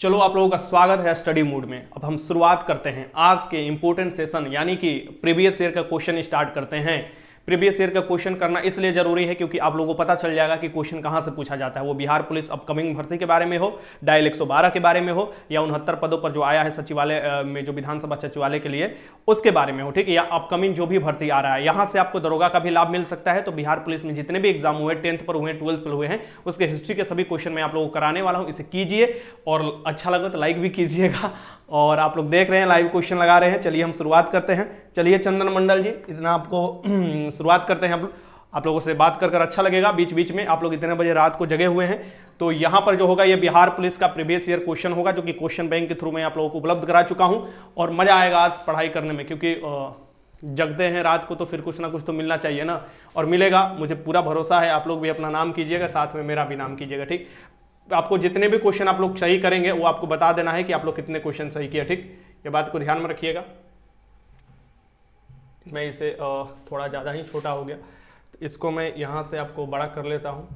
चलो आप लोगों का स्वागत है स्टडी मूड में। अब हम शुरुआत करते हैं आज के इंपॉर्टेंट सेशन यानी कि प्रीवियस ईयर का क्वेश्चन स्टार्ट करते हैं। प्रीवियस ईयर का क्वेश्चन करना इसलिए जरूरी है क्योंकि आप लोगों को पता चल जाएगा कि क्वेश्चन कहां से पूछा जाता है। वो बिहार पुलिस अपकमिंग भर्ती के बारे में हो, डायल 112 के बारे में हो, या 69 पदों पर जो आया है सचिवालय में, जो विधानसभा सचिवालय के लिए, उसके बारे में हो, ठीक है। या अपकमिंग जो भी भर्ती आ रहा है, यहां से आपको दरोगा का भी लाभ मिल सकता है। तो बिहार पुलिस में जितने भी एग्जाम हुए, 10th पर हुए, 12th पर हुए हैं, उसके हिस्ट्री के सभी क्वेश्चन मैं आप लोगों को कराने वाला हूं। इसे कीजिए और अच्छा लगे तो लाइक भी कीजिएगा। और आप लोग देख रहे हैं लाइव क्वेश्चन लगा रहे हैं। चलिए हम शुरुआत करते हैं। चलिए चंदन मंडल जी, इतना आपको शुरुआत करते हैं। आप लोगों से बात कर अच्छा लगेगा। बीच बीच में आप लोग इतने बजे रात को जगे हुए हैं, तो यहाँ पर जो होगा ये बिहार पुलिस का प्रीवियस ईयर क्वेश्चन होगा, जो कि क्वेश्चन बैंक के थ्रू मैं आप लोगों को उपलब्ध करा चुका हूँ। और मजा आएगा आज पढ़ाई करने में, क्योंकि जगते हैं रात को तो फिर कुछ ना कुछ तो मिलना चाहिए ना, और मिलेगा, मुझे पूरा भरोसा है। आप लोग भी अपना नाम कीजिएगा, साथ में मेरा भी नाम कीजिएगा, ठीक। आपको जितने भी क्वेश्चन आप लोग सही करेंगे वो आपको बता देना है कि आप लोग कितने क्वेश्चन सही किए, ठीक। ये बात को ध्यान में रखिएगा। मैं इसे थोड़ा ज़्यादा ही छोटा हो गया, तो इसको मैं यहाँ से आपको बड़ा कर लेता हूँ,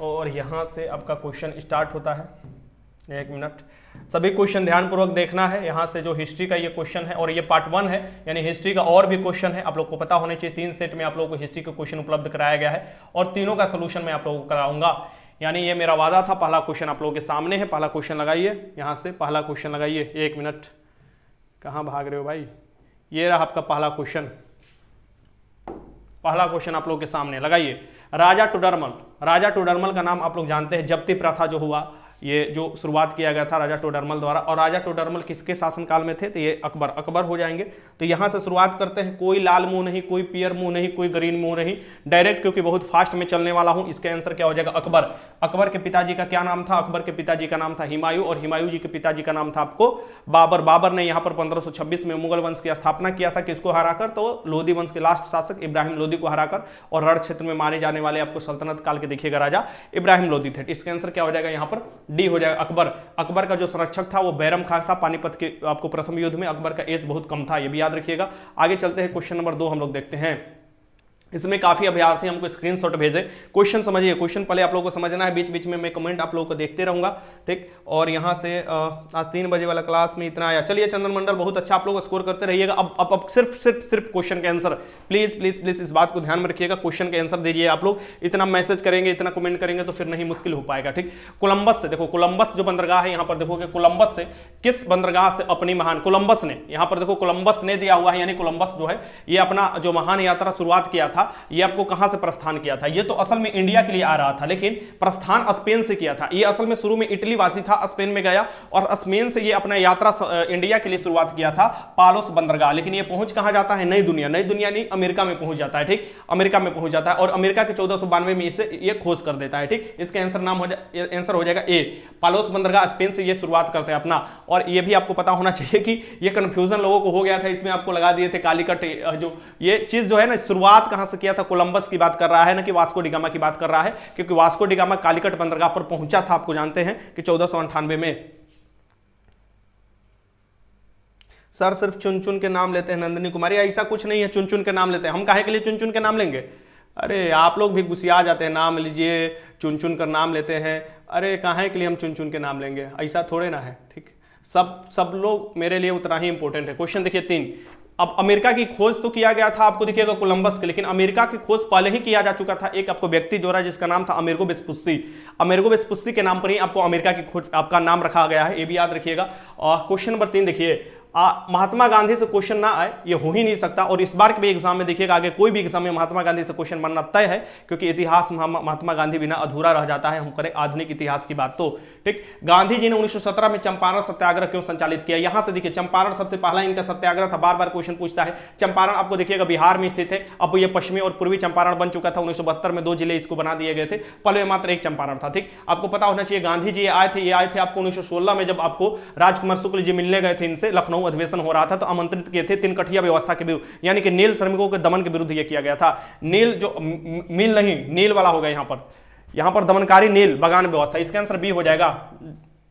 और यहाँ से आपका क्वेश्चन स्टार्ट होता है। 1 मिनट, सभी क्वेश्चन ध्यानपूर्वक देखना है। यहाँ से जो हिस्ट्री का ये क्वेश्चन है, और ये पार्ट 1 है, यानी हिस्ट्री का और भी क्वेश्चन है। आप लोग को पता होने चाहिए 3 सेट में आप लोगों को हिस्ट्री का क्वेश्चन उपलब्ध कराया गया है, और तीनों का सोल्यूशन मैं आप लोगों को कराऊंगा। यानी ये मेरा वादा था। पहला क्वेश्चन आप लोगों के सामने है। पहला क्वेश्चन लगाइए, यहाँ से पहला क्वेश्चन लगाइए। 1 मिनट, कहाँ भाग रहे हो भाई। ये रहा आपका पहला क्वेश्चन। पहला क्वेश्चन आप लोगों के सामने लगाइए। राजा टोडरमल, राजा टोडरमल का नाम आप लोग जानते हैं। जब्ती प्रथा जो हुआ, ये जो शुरुआत किया गया था राजा टोडरमल द्वारा। और राजा टोडरमल किसके शासनकाल में थे, तो ये अकबर हो जाएंगे। तो यहां से शुरुआत करते हैं। कोई लाल मुंह नहीं, कोई पियर मुंह नहीं, कोई ग्रीन मुंह नहीं, डायरेक्ट, क्योंकि बहुत फास्ट में चलने वाला हूं। इसका आंसर क्या हो जाएगा, अकबर। अकबर के पिताजी का क्या नाम था, अकबर के पिताजी का नाम था हुमायूं, और हुमायूं जी के पिताजी का नाम था आपको बाबर। बाबर ने यहाँ पर 1526 में मुगल वंश की स्थापना किया था। किसको हराकर, तो लोधी वंश के लास्ट शासक इब्राहिम लोधी को हराकर। और रण क्षेत्र में माने जाने वाले आपको सल्तनत काल के देखिएगा राजा इब्राहिम लोधी थे। इसका आंसर क्या हो जाएगा, यहाँ पर डी हो जाएगा, अकबर। अकबर का जो संरक्षक था वो बैरम खां था। पानीपत के आपको प्रथम युद्ध में अकबर का एज बहुत कम था, ये भी याद रखिएगा। आगे चलते हैं, क्वेश्चन नंबर 2 हम लोग देखते हैं। इसमें काफी अभ्यर्थी हमको स्क्रीनशॉट भेजे। क्वेश्चन समझिए, क्वेश्चन पहले आप लोगों को समझना है। बीच बीच में मैं कमेंट आप लोगों को देखते रहूंगा, ठीक। और यहाँ से आज 3 बजे वाला क्लास में इतना आया। चलिए चंदन मंडल, बहुत अच्छा, आप लोग स्कोर करते रहिएगा। अब सिर्फ क्वेश्चन के आंसर, प्लीज प्लीज प्लीज इस बात को ध्यान में रखिएगा। क्वेश्चन के आंसर दीजिए आप लोग। इतना मैसेज करेंगे, इतना कमेंट करेंगे तो फिर नहीं, मुश्किल हो पाएगा, ठीक। कोलंबस से देखो, कोलंबस जो बंदरगाह है, यहाँ पर देखोगे कोलंबस से, किस बंदरगाह से अपनी महान, कोलंबस ने, यहाँ पर देखो कोलंबस ने दिया हुआ है, यानी कोलंबस जो है ये अपना जो महान यात्रा शुरुआत किया था, ये आपको कहां से प्रस्थान किया था। ये तो असल में इंडिया के लिए आ रहा था, लेकिन प्रस्थान स्पेन से किया था। ये असल में शुरू में इटली वासी था, स्पेन में गया, और स्पेन से ये अपना यात्रा इंडिया के लिए शुरुआत किया था, पालोस बंदरगाह। लेकिन ये पहुंच कहां जाता है, नई दुनिया, नई दुनिया नहीं, अमेरिका में पहुंच जाता है, ठीक। अमेरिका में पहुंच जाता है, और अमेरिका के 1492 में इसे ये खोज कर देता है, ठीक। इसका आंसर हो जाएगा ए, पालोस बंदरगाह। स्पेन से ये शुरुआत करते हैं अपना। और ये भी आपको पता होना चाहिए कि ये कंफ्यूजन लोगों को हो गया था, इसमें आपको लगा दिए थे कालीकट, जो ये चीज जो है ना, शुरुआत कहां से किया था, कोलंबस की बात कर रहा है ना, कि वास्को डिगामा की बात कर रहा है, क्योंकि वास्को डिगामा कालीकट बंदरगाह पर पहुंचा था, आपको जानते हैं कि 1498 में। सर सिर्फ चुन चुन के नाम लेते हैं नंदिनी कुमारी, ऐसा कुछ नहीं है, चुन चुन के नाम लेते हैं हम। काहे के लिए चुन चुन के नाम लेंगे, अरे आप लोग भी गुस्सिया जाते हैं, नाम लीजिए, चुन चुन कर नाम लेते हैं। अरे काहे के लिए हम चुन चुन के नाम लेंगे, ऐसा थोड़े ना है, ठीक। सब लोग मेरे लिए उतना ही इंपॉर्टेंट है। क्वेश्चन देखिए 3। अब अमेरिका की खोज तो किया गया था, आपको दिखेगा कोलंबस के, लेकिन अमेरिका की खोज पहले ही किया जा चुका था। एक आपको व्यक्ति जो रहा, जिसका नाम था अमेरिगो वेस्पुस्सी। अमेरिगो वेस्पुस्सी के नाम पर ही आपको अमेरिका की खोज आपका नाम रखा गया है, ये भी याद रखिएगा। और क्वेश्चन नंबर 3 देखिए, महात्मा गांधी से क्वेश्चन ना आए ये हो ही नहीं सकता। और इस बार के भी एग्जाम में देखिएगा, आगे कोई भी एग्जाम में महात्मा गांधी से क्वेश्चन बनना तय है, क्योंकि इतिहास महात्मा गांधी बिना अधूरा रह जाता है। हम करें आधुनिक इतिहास की बात तो, ठीक। गांधी जी ने 1917 में चंपारण सत्याग्रह क्यों संचालित किया, यहां से देखिए, चंपारण सबसे पहला इनका सत्याग्रह था। बार बार क्वेश्चन पूछता है। चंपारण आपको देखिएगा बिहार में स्थित है, अब ये पश्चिमी और पूर्वी चंपारण बन चुका था। 1972 में 2 जिले इसको बना दिए गए थे, पहले मात्र एक चंपारण था, ठीक। आपको पता होना चाहिए गांधी जी आए थे आपको 1916 में, जब आपको राजकुमार शुक्ल जी मिलने गए थे इनसे, लखनऊ अधिवेशन हो रहा था, तो आमंत्रित किए थे तिनकठिया व्यवस्था के विरुद्ध, यानी कि नील श्रमिकों के दमन के विरुद्ध यह किया गया था। नील जो मिल नहीं, नील वाला होगा, यहां पर दमनकारी नील बगान व्यवस्था। इसका आंसर बी हो जाएगा।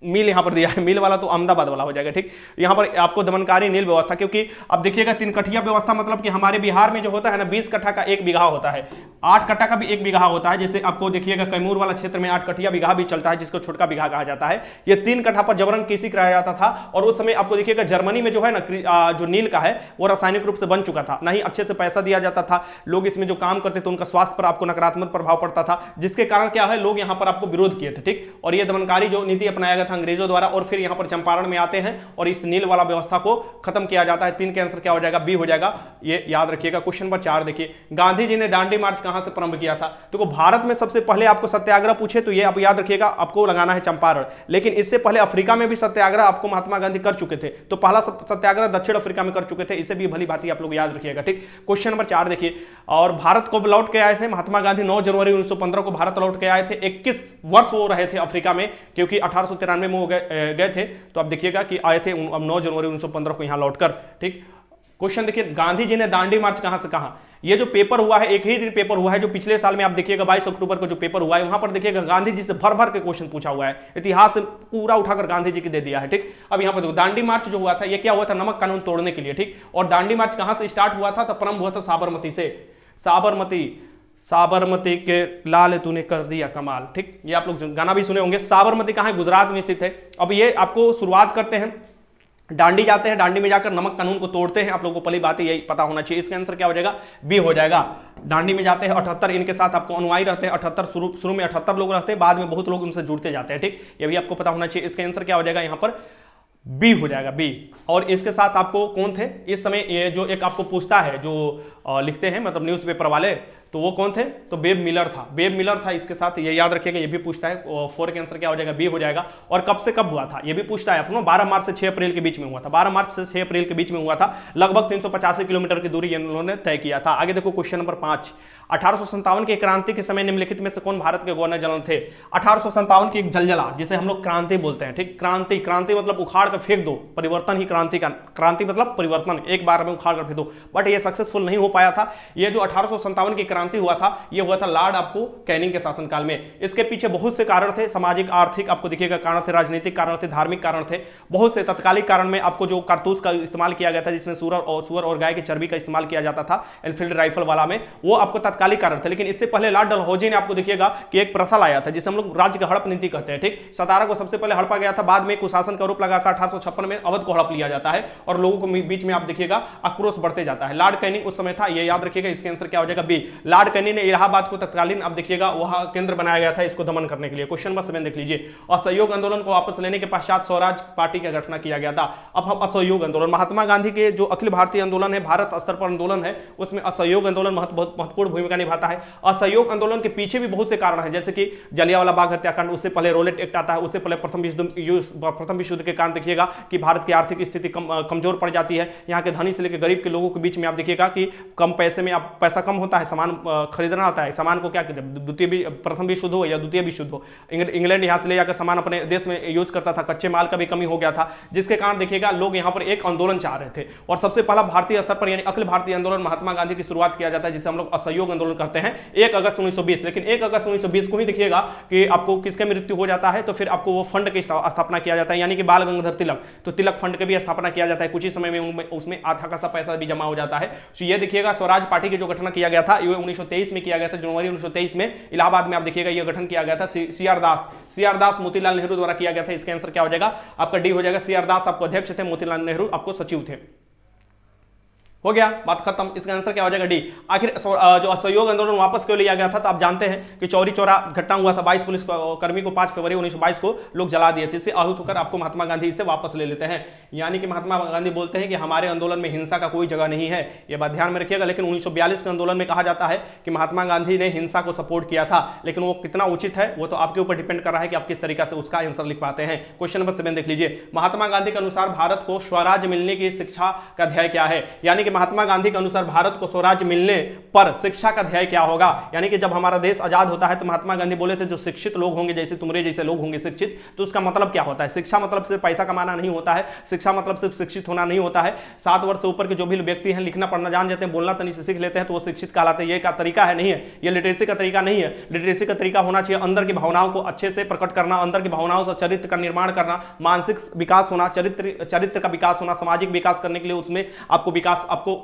मिल यहाँ पर दिया है, मिल वाला तो अहमदाबाद वाला हो जाएगा, ठीक। यहाँ पर आपको दमनकारी नील व्यवस्था, क्योंकि अब देखिएगा 3 कठिया व्यवस्था मतलब कि हमारे बिहार में जो होता है ना 20 कट्ठा का 1 बीघा होता है, 8 कट्ठा का भी 1 बीघा होता है। जैसे आपको देखिएगा कैमूर वाला क्षेत्र में 8 कठिया बीघा भी चलता है, जिसको छोटका बीघा कहा जाता है। ये 3 कट्ठा पर जबरन कृषि कराया जाता था। और उस समय आपको देखिएगा जर्मनी में जो है ना जो नील का है वो रासायनिक रूप से बन चुका था, नहीं अच्छे से पैसा दिया जाता था, लोग इसमें जो काम करते थे उनका स्वास्थ्य पर आपको नकारात्मक प्रभाव पड़ता था, जिसके कारण क्या है लोग यहाँ पर आपको विरोध किए थे, ठीक। और ये दमनकारी जो नीति अपनाया गया था अंग्रेजों द्वारा। और फिर यहाँ पर चंपारण में आते हैं और इस नील वाला व्यवस्था को खत्म किया जाता है। 3 के आंसर क्या हो जाएगा, बी हो जाएगा, ये याद रखिएगा। क्वेश्चन नंबर 4 देखिए, गांधी जी ने दांडी मार्च कहां से प्रारंभ किया था? तो भारत में सबसे पहले आपको सत्याग्रह पूछे तो ये आप याद रखिएगा, आपको लगाना है चंपारण। लेकिन इससे पहले अफ्रीका में भी सत्याग्रह आपको महात्मा गांधी कर चुके थे, तो पहला सत्याग्रह दक्षिण अफ्रीका में कर चुके थे, इसे भी भली भांति आप लोग याद रखिएगा, ठीक। क्वेश्चन नंबर 4 देखिए, और भारत को लौट के आए थे महात्मा गांधी 9 जनवरी 1915 को भारत लौट के आए थे। 21 वर्ष वो रहे थे अफ्रीका में, क्योंकि 1893 में वो गए थे। तो आप देखिएगा कि आए थे 9 जनवरी 1915 को यहां लौटकर, ठीक। क्वेश्चन देखिए, गांधी जी ने दांडी मार्च कहां से कहां? ये जो पेपर हुआ है एक ही दिन पेपर हुआ है, जो पिछले साल में आप देखिएगा 22 अक्टूबर को जो पेपर हुआ है, वहां पर देखिएगा गांधी जी से भर भर के क्वेश्चन पूछा हुआ है, इतिहास से पूरा उठाकर गांधी जी की दे दिया है, ठीक। अब यहां पर देखो दांडी मार्च जो हुआ था ये क्या हुआ था, नमक कानून तोड़ने के लिए, ठीक। और दांडी मार्च कहां से स्टार्ट हुआ था? तो प्रारंभ हुआ था साबरमती से, साबरमती के लाल तूने कर दिया कमाल, ठीक। ये आप लोग गाना भी सुने होंगे। साबरमती कहां है? गुजरात में स्थित है। अब ये आपको शुरुआत करते हैं, दांडी जाते हैं, दांडी में जाकर नमक कानून को तोड़ते हैं। आप लोगों को पहली बात यही पता होना चाहिए। इसका आंसर क्या हो जाएगा, बी हो जाएगा। दांडी में जाते हैं 78, इनके साथ आपको अनुयायी रहते हैं 78, शुरू में 78 लोग रहते हैं, बाद में बहुत लोग उनसे जुड़ते जाते हैं, ठीक। ये भी आपको पता होना चाहिए। इसका आंसर क्या हो जाएगा यहाँ पर, बी हो जाएगा, बी। और इसके साथ आपको कौन थे इस समय, ये जो एक आपको पूछता है जो लिखते हैं मतलब न्यूज़पेपर वाले, तो वो कौन थे? तो बेब मिलर था, बेब मिलर था। इसके साथ ये याद रखिएगा, ये भी पूछता है। 4 के आंसर क्या हो जाएगा, बी हो जाएगा। और कब से कब हुआ था ये भी पूछता है आपको। 12 मार्च से 6 अप्रैल के बीच में हुआ था, 12 मार्च से 6 अप्रैल के बीच में हुआ था। लगभग 385 किलोमीटर की दूरी इन्होंने तय किया था। आगे देखो क्वेश्चन नंबर 5, 1857 की क्रांति के समय निम्नलिखित में से कौन भारत के गवर्नर जनरल थे? 1857 की एक जलजला जिसे हम लोग क्रांति बोलते हैं, ठीक। क्रांति मतलब उखाड़ कर फेंक दो, परिवर्तन ही क्रांति का, क्रांति मतलब परिवर्तन, एक बार में उखाड़ कर फेंक दो। बट ये सक्सेसफुल नहीं हो पाया था। ये जो 1857 की क्रांति हुआ था, ये हुआ था लॉर्ड आपको कैनिंग के शासनकाल में। इसके पीछे बहुत से कारण थे, सामाजिक आर्थिक आपको देखिएगा कारण थे, राजनीतिक कारण थे, धार्मिक कारण थे, बहुत से। तत्कालिक कारण में आपको जो कारतूस का इस्तेमाल किया गया था, जिसमें सुअर और गाय की चर्बी का इस्तेमाल किया जाता था एनफील्ड राइफल वाला में, वो आपको तत्कालिक कारण थे। लेकिन इससे पहले लॉर्ड डलहौजी ने आपको देखिएगा कि एक प्रथा लाया था जिसे हम लोग राज्य का हड़प नीति कहते हैं, ठीक। सतारा को सबसे पहले हड़पा गया था, बाद में कुशासन का रूप लगाकर 1856 में अवध को हड़प लिया जाता है और लोगों को बीच में आप देखिएगा आक्रोश बढ़ते जाता है। लॉर्ड कैनिंग उस समय था, ये याद रखिएगा। इसके आंसर क्या हो जाएगा, बी। लॉर्ड कैनिंग ने इलाहाबाद को तत्कालीन आप देखिएगा वहां केंद्र बनाया गया था इसको दमन करने के लिए। क्वेश्चन नंबर 7 देख लीजिए, असहयोग आंदोलन को वापस लेने के पश्चात स्वराज पार्टी का गठन किया गया था। अब हम असहयोग आंदोलन, महात्मा गांधी के जो अखिल भारतीय आंदोलन है, भारत स्तर पर आंदोलन है, उसमें असहयोग आंदोलन बहुत महत्वपूर्ण भूमिका निभाता है। असहयोग आंदोलन के पीछे भी बहुत से कारण हैं, जैसे कि जलियांवाला बाग हत्याकांड, उससे पहले रोलेट एक्ट आता है, उससे पहले प्रथम विश्व युद्ध के कारण देखिएगा कि भारत की आर्थिक स्थिति कमजोर पड़ जाती है। यहाँ के धनी से लेकर गरीब के लोगों के बीच में आप देखिएगा कि कम पैसे में आप पैसा कम होता है, सामान खरीदना होता है, सामान को क्या कहते हैं, प्रथम विश्व युद्ध हो या द्वितीय विश्व युद्ध हो, इंग्लैंड यहाँ से ले जाकर सामान अपने देश में यूज करता था, कच्चे माल का भी कमी हो गया था, जिसके कारण देखिएगा लोग यहाँ पर एक आंदोलन चाह रहे थे। और सबसे पहला भारतीय स्तर पर यानी अखिल भारतीय आंदोलन महात्मा गांधी की शुरुआत किया जाता है, जिसे हम लोग असहयोग आंदोलन करते हैं 1 अगस्त 1920। लेकिन 1 अगस्त 1920 को ही देखिएगा कि आपको किसका मृत्यु हो जाता है, तो फिर आपको वो फंड की स्थापना किया जाता है, यानी कि बाल गंगाधर तिलक, तो तिलक फंड की भी स्थापना किया जाता है। कुछ ही समय में उसमें आधा खासा पैसा भी जमा हो जाता है। तो ये देखिएगा स्वराज पार्टी की जो गठन किया गया था ये 1923 में किया गया था, जनवरी 1923 में इलाहाबाद में आप देखिएगा ये गठन किया गया था। सी आर दास मोतीलाल नेहरू द्वारा किया गया था। इसका आंसर क्या हो जाएगा, आपका डी हो जाएगा। सी आर दास आपको अध्यक्ष थे, मोतीलाल नेहरू आपको सचिव थे। हो गया, बात खत्म। इसका आंसर क्या हो जाएगा, डी। आखिर जो असहयोग आंदोलन वापस क्यों लिया गया था, तो आप जानते हैं कि चौरी चौरा घटना हुआ था, 22 पुलिस कर्मी को 5 फरवरी 1922 को लोग जला दिए थे। इससे आहत होकर आपको महात्मा गांधी इसे वापस ले लेते हैं। यानी कि महात्मा गांधी बोलते हैं कि हमारे आंदोलन में हिंसा का कोई जगह नहीं है, ये बात ध्यान में रखिएगा। लेकिन 1942 के आंदोलन में कहा जाता है कि महात्मा गांधी ने हिंसा को सपोर्ट किया था, लेकिन वो कितना उचित है वो तो आपके ऊपर डिपेंड कर रहा है कि आप किस तरीके से उसका आंसर लिख पाते हैं। क्वेश्चन नंबर 7 देख लीजिए, महात्मा गांधी के अनुसार भारत को स्वराज मिलने की शिक्षा का ध्येय क्या है? यानी कि कि महात्मा गांधी के अनुसार भारत को स्वराज्य मिलने पर शिक्षा का ध्येय क्या होगा, यानी कि जब हमारा देश आजाद होता है तो महात्मा गांधी बोले थे जो शिक्षित लोग होंगे, जैसे तुम्हारे जैसे लोग होंगे शिक्षित, तो उसका मतलब क्या होता है। शिक्षा मतलब सिर्फ पैसा कमाना नहीं होता है, शिक्षा मतलब सिर्फ शिक्षित होना नहीं होता है। 7 वर्ष से ऊपर के जो भी व्यक्ति हैं लिखना पढ़ना जान जाते हैं, बोलना तनी से सीख लेते हैं, तो वो शिक्षित कहलाते हैं। ये का तरीका है नहीं है, ये लिटरेसी का तरीका नहीं है। लिटरेसी का तरीका होना चाहिए अंदर की भावनाओं को अच्छे से प्रकट करना, अंदर की भावनाओं से चरित्र का निर्माण करना, मानसिक विकास होना, चरित्र का विकास होना, सामाजिक विकास करने के लिए उसमें आपको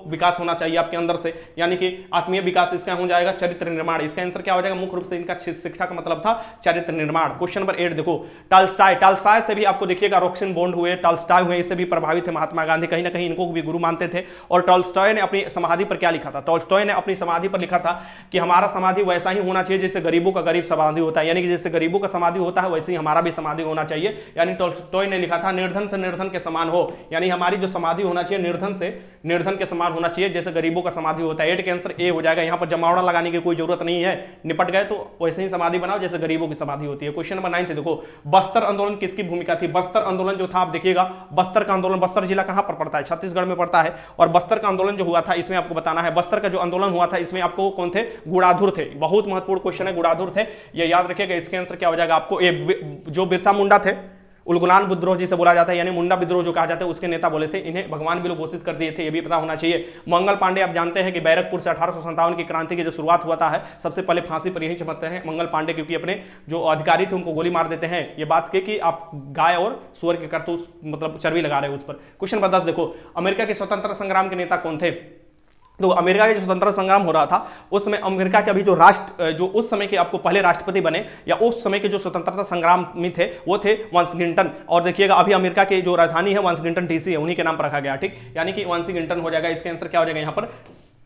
विकास होना चाहिए आपके अंदर से, यानी कि आत्मीय विकास इसका हो जाएगा, चरित्र निर्माण। इसका आंसर क्या हो जाएगा, मुख्य रूप से इनका शिक्षा का मतलब था चरित्र निर्माण। क्वेश्चन नंबर 8 देखो, टॉल्स्टॉय से भी आपको देखिएगा रोक्सिन बॉन्ड हुए, टॉल्स्टॉय हुए, इससे भी प्रभावित थे महात्मा गांधी, कहीं ना कहीं इनको भी गुरु मानते थे। और टॉल्स्टॉय ने अपनी समाधि पर क्या लिखा था, टॉल्स्टॉय ने अपनी समाधि पर लिखा था कि हमारा समाधि वैसा ही होना चाहिए जैसे गरीबों का गरीब समाधि होता है, यानी कि जैसे गरीबों का समाधि होता है वैसे ही हमारा भी समाधि होना चाहिए। यानी टॉल्स्टॉय ने लिखा था निर्धन से निर्धन के समान हो, यानी हमारी जो समाधि होना चाहिए निर्धन से निर्धन के समान होना चाहिए जैसे गरीबों का समाधि होता है। 8 के आंसर ए हो जाएगा। यहाँ पर जमावड़ा लगाने की कोई जरूरत नहीं है, निपट गए तो वैसे ही समाधि बनाओ जैसे गरीबों की समाधि होती है। क्वेश्चन नंबर 9 देखो, बस्तर आंदोलन किसकी भूमिका थी। बस्तर आंदोलन जो था आप देखिएगा, बस्तर का आंदोलन, बस्तर जिला कहां पर पड़ता है, छत्तीसगढ़ में पड़ता है। और बस्तर का आंदोलन जो हुआ था इसमें आपको बताना है, बस्तर का जो आंदोलन हुआ था इसमें आपको कौन थे, गुड़ाधुर थे। बहुत महत्वपूर्ण क्वेश्चन है, गुड़ाधुर थे, ये याद रखिएगा। इसके आंसर क्या हो जाएगा आपको, जो बिरसा मुंडा थे, उलगुलान विद्रोह जिसे बोला जाता है, यानी मुंडा विद्रोह जो कहा जाता है, उसके नेता बोले थे, इन्हें भगवान भी लोग घोषित कर दिए थे, ये भी पता होना चाहिए। मंगल पांडे आप जानते हैं कि बैरकपुर से 1857 की क्रांति की जो शुरुआत हुआ है, सबसे पहले फांसी पर यही चमकते हैं मंगल पांडे, क्योंकि अपने जो अधिकारी थे उनको गोली मार देते हैं, ये बात के कि आप गाय और सुअर के करतूस मतलब चर्बी लगा रहे हो उस पर। क्वेश्चन नंबर 10 देखो, अमेरिका के स्वतंत्रता संग्राम के नेता कौन थे। तो अमेरिका का जो स्वतंत्रता संग्राम हो रहा था उसमें अमेरिका के अभी जो जो उस समय के आपको पहले राष्ट्रपति बने या उस समय के जो स्वतंत्रता संग्राम में थे वो थे वाशिंगटन। और देखिएगा अभी अमेरिका की जो राजधानी है वाशिंगटन डीसी है, उन्हीं के नाम पर रखा गया, ठीक, यानी कि वाशिंगटन हो जाएगा। इसका आंसर क्या हो जाएगा यहाँ पर,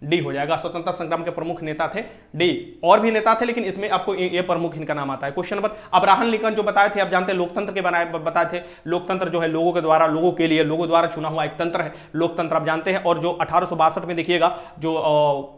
डी हो जाएगा। स्वतंत्रता संग्राम के प्रमुख नेता थे डी, और भी नेता थे लेकिन इसमें आपको ये प्रमुख इनका नाम आता है। क्वेश्चन नंबर, अब्राहम लिंकन जो बताए थे, आप जानते हैं लोकतंत्र के बताए थे। लोकतंत्र जो है लोगों के द्वारा, लोगों के लिए, लोगों द्वारा चुना हुआ एक तंत्र है लोकतंत्र, आप जानते हैं। और जो 1862 में देखिएगा जो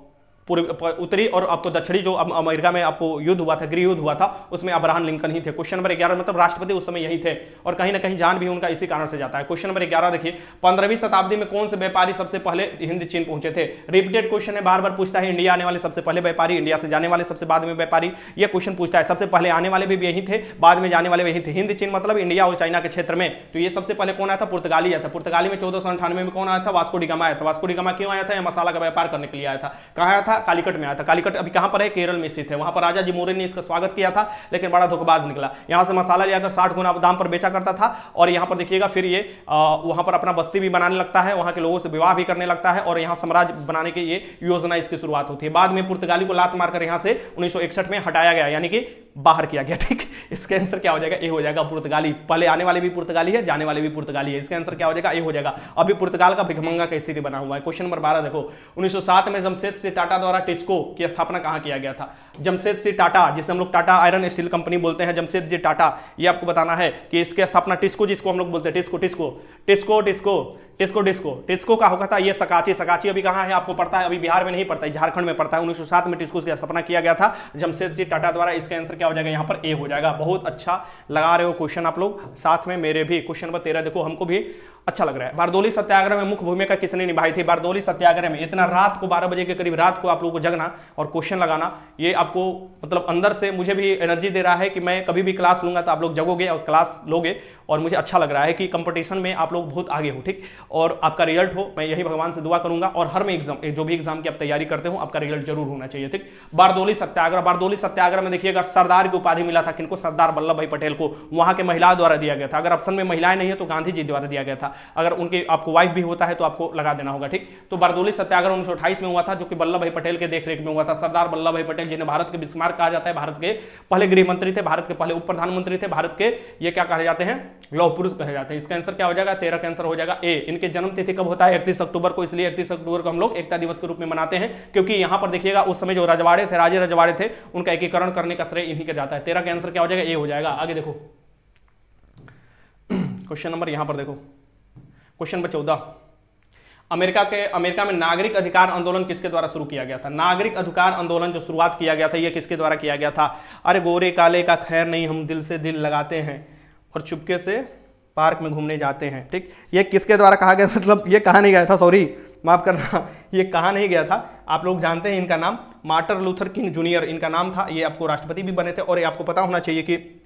उत्तरी और आपको दक्षिणी जो अमेरिका में आपको युद्ध हुआ था, गृह युद्ध हुआ था, उसमें अब्राहम लिंकन ही थे। क्वेश्चन नंबर 11 मतलब राष्ट्रपति उस समय यही थे और कहीं ना कहीं जान भी उनका इसी कारण से जाता है। क्वेश्चन नंबर 11 देखिए, 15वीं शताब्दी में कौन से व्यापारी सबसे पहले हिंद चीन पहुंचे थे। रिपीटेड क्वेश्चन है, बार बार पूछता है, इंडिया आने वाले सबसे पहले व्यापारी, इंडिया से जाने वाले सबसे बाद में व्यापारी, ये क्वेश्चन पूछता है। सबसे पहले आने वाले भी यही थे, बाद में जाने वाले वही थे। हिंद चीन मतलब इंडिया और चाइना के क्षेत्र में, तो ये सबसे पहले कौन आया था, पुर्तगाली आया था। पुर्तगाली में 1498 में कौन आया था, वास्को डी गामा आया था। वास्को डी गामा क्यों आया था, यह मसाला का व्यापार करने के लिए आया था। कहाँ आया था, कालीकट में आया था। कालीकट अभी कहां पर है, केरल में स्थित है। वहां पर राजा जिमोरे ने इसका स्वागत किया था लेकिन बड़ा धोखेबाज निकला, यहां से मसाला लेकर 60 गुना दाम पर बेचा करता था। और यहां पर देखिएगा फिर ये वहां पर अपना बस्ती भी बनाने लगता है, वहां के लोगों से विवाह भी करने लगता है और यहां साम्राज्य बनाने की ये योजना इसकी शुरुआत होती है। बाद में पुर्तगाली को लात मारकर यहां से 1961 में हटाया गया, यानी कि बाहर किया गया, ठीक। इसका आंसर क्या हो जाएगा, ए हो जाएगा, पुर्तगाली। पहले आने वाले भी पुर्तगाली है, जाने वाले भी पुर्तगाली है। इसका आंसर क्या हो जाएगा, ए हो जाएगा। अभी पुर्तगाल का भिखमंगा की स्थिति बना हुआ है। क्वेश्चन नंबर 12 देखो, 1907 में जमशेदजी टाटा द्वारा टिस्को की स्थापना कहां किया गया था। जमशेदजी टाटा, जिसे हम लोग टाटा आयरन स्टील कंपनी बोलते हैं, जमशेदजी टाटा, ये आपको बताना है कि इसकी स्थापना टिस्को, जिसको हम लोग बोलते हैं टिस्को टिस्को टिस्को टिस्को टिस्को टिस्को टिस्को का होगा था ये सकाची। सकाची अभी कहां है आपको पड़ता है, अभी बिहार में नहीं पड़ता है, झारखंड में पड़ता है। 1907 में टिस्को की स्थापना किया गया था जमशेदजी टाटा द्वारा। इसका आंसर क्या हो जाएगा, यहाँ पर ए हो जाएगा। बहुत अच्छा लगा रहे हो क्वेश्चन आप लोग, साथ में मेरे भी। क्वेश्चन नंबर 13 देखो, हमको भी अच्छा लग रहा है। बारदोली सत्याग्रह में मुख्य भूमिका किसने निभाई थी। बारदोली सत्याग्रह में इतना रात को 12 बजे के करीब रात को आप लोगों को जगना और क्वेश्चन लगाना, ये आपको मतलब अंदर से मुझे भी एनर्जी दे रहा है कि मैं कभी भी क्लास लूंगा तो आप लोग जगोगे और क्लास लोगे। और मुझे अच्छा लग रहा है कि कंपटीशन में आप लोग बहुत आगे हो, ठीक, और आपका रिजल्ट हो, मैं यही भगवान से दुआ करूंगा। और हर में एग्जाम, जो भी एग्जाम की आप तैयारी करते हो, आपका रिजल्ट जरूर होना चाहिए, ठीक। बारदोली सत्याग्रह, बारदोली सत्याग्रह में देखिएगा सरदार की उपाधि मिला था किनको, सरदार वल्लभ भाई पटेल को। वहां के महिलाओं द्वारा दिया गया था। अगर ऑप्शन में महिलाएं नहीं है तो गांधी जी द्वारा दिया गया था। अगर उनके आपको वाइफ भी होता है तो आपको लगा देना होगा, ठीक। तो बारदोली सत्याग्रह 1928 में हुआ था, जो कि वल्लभ भाई पटेल के देखरेख में हुआ था। सरदार वल्लभ भाई पटेल, जिन्हें भारत के बिस्मार्क कहा जाता है, भारत के पहले गृह मंत्री थे, भारत के पहले उप प्रधानमंत्री थे, भारत के ये क्या कहे जाते हैं, लौह पुरुष कहे जाते हैं। इसका आंसर क्या हो जाएगा, 13 का आंसर हो जाएगा ए। इनके जन्म तिथि कब होता है, 31 अक्टूबर को, इसलिए 31 अक्टूबर को हम लोग एकता दिवस के रूप में मनाते हैं, क्योंकि यहां पर देखिएगा उस समय जो रजवाड़े थे, राजे रजवाड़े थे, उनका एकीकरण करने का श्रेय इन्हीं का जाता है। 13 का आंसर क्या हो जाएगा, ए हो जाएगा। आगे देखो क्वेश्चन नंबर, यहां पर देखो क्वेश्चन नंबर 14, अमेरिका में नागरिक अधिकार आंदोलन किसके द्वारा शुरू किया गया था। नागरिक अधिकार आंदोलन जो शुरुआत किया गया था, यह किसके द्वारा किया गया था। अरे गोरे काले का खैर नहीं, हम दिल से दिल लगाते हैं और चुपके से पार्क में घूमने जाते हैं, ठीक। ये किसके द्वारा कहा गया, मतलब ये कहा नहीं गया था, सॉरी, माफ करना, ये कहाँ नहीं गया था, आप लोग जानते हैं इनका नाम मार्टिन लूथर किंग जूनियर इनका नाम था। ये आपको राष्ट्रपति भी बने थे, और ये आपको पता होना चाहिए कि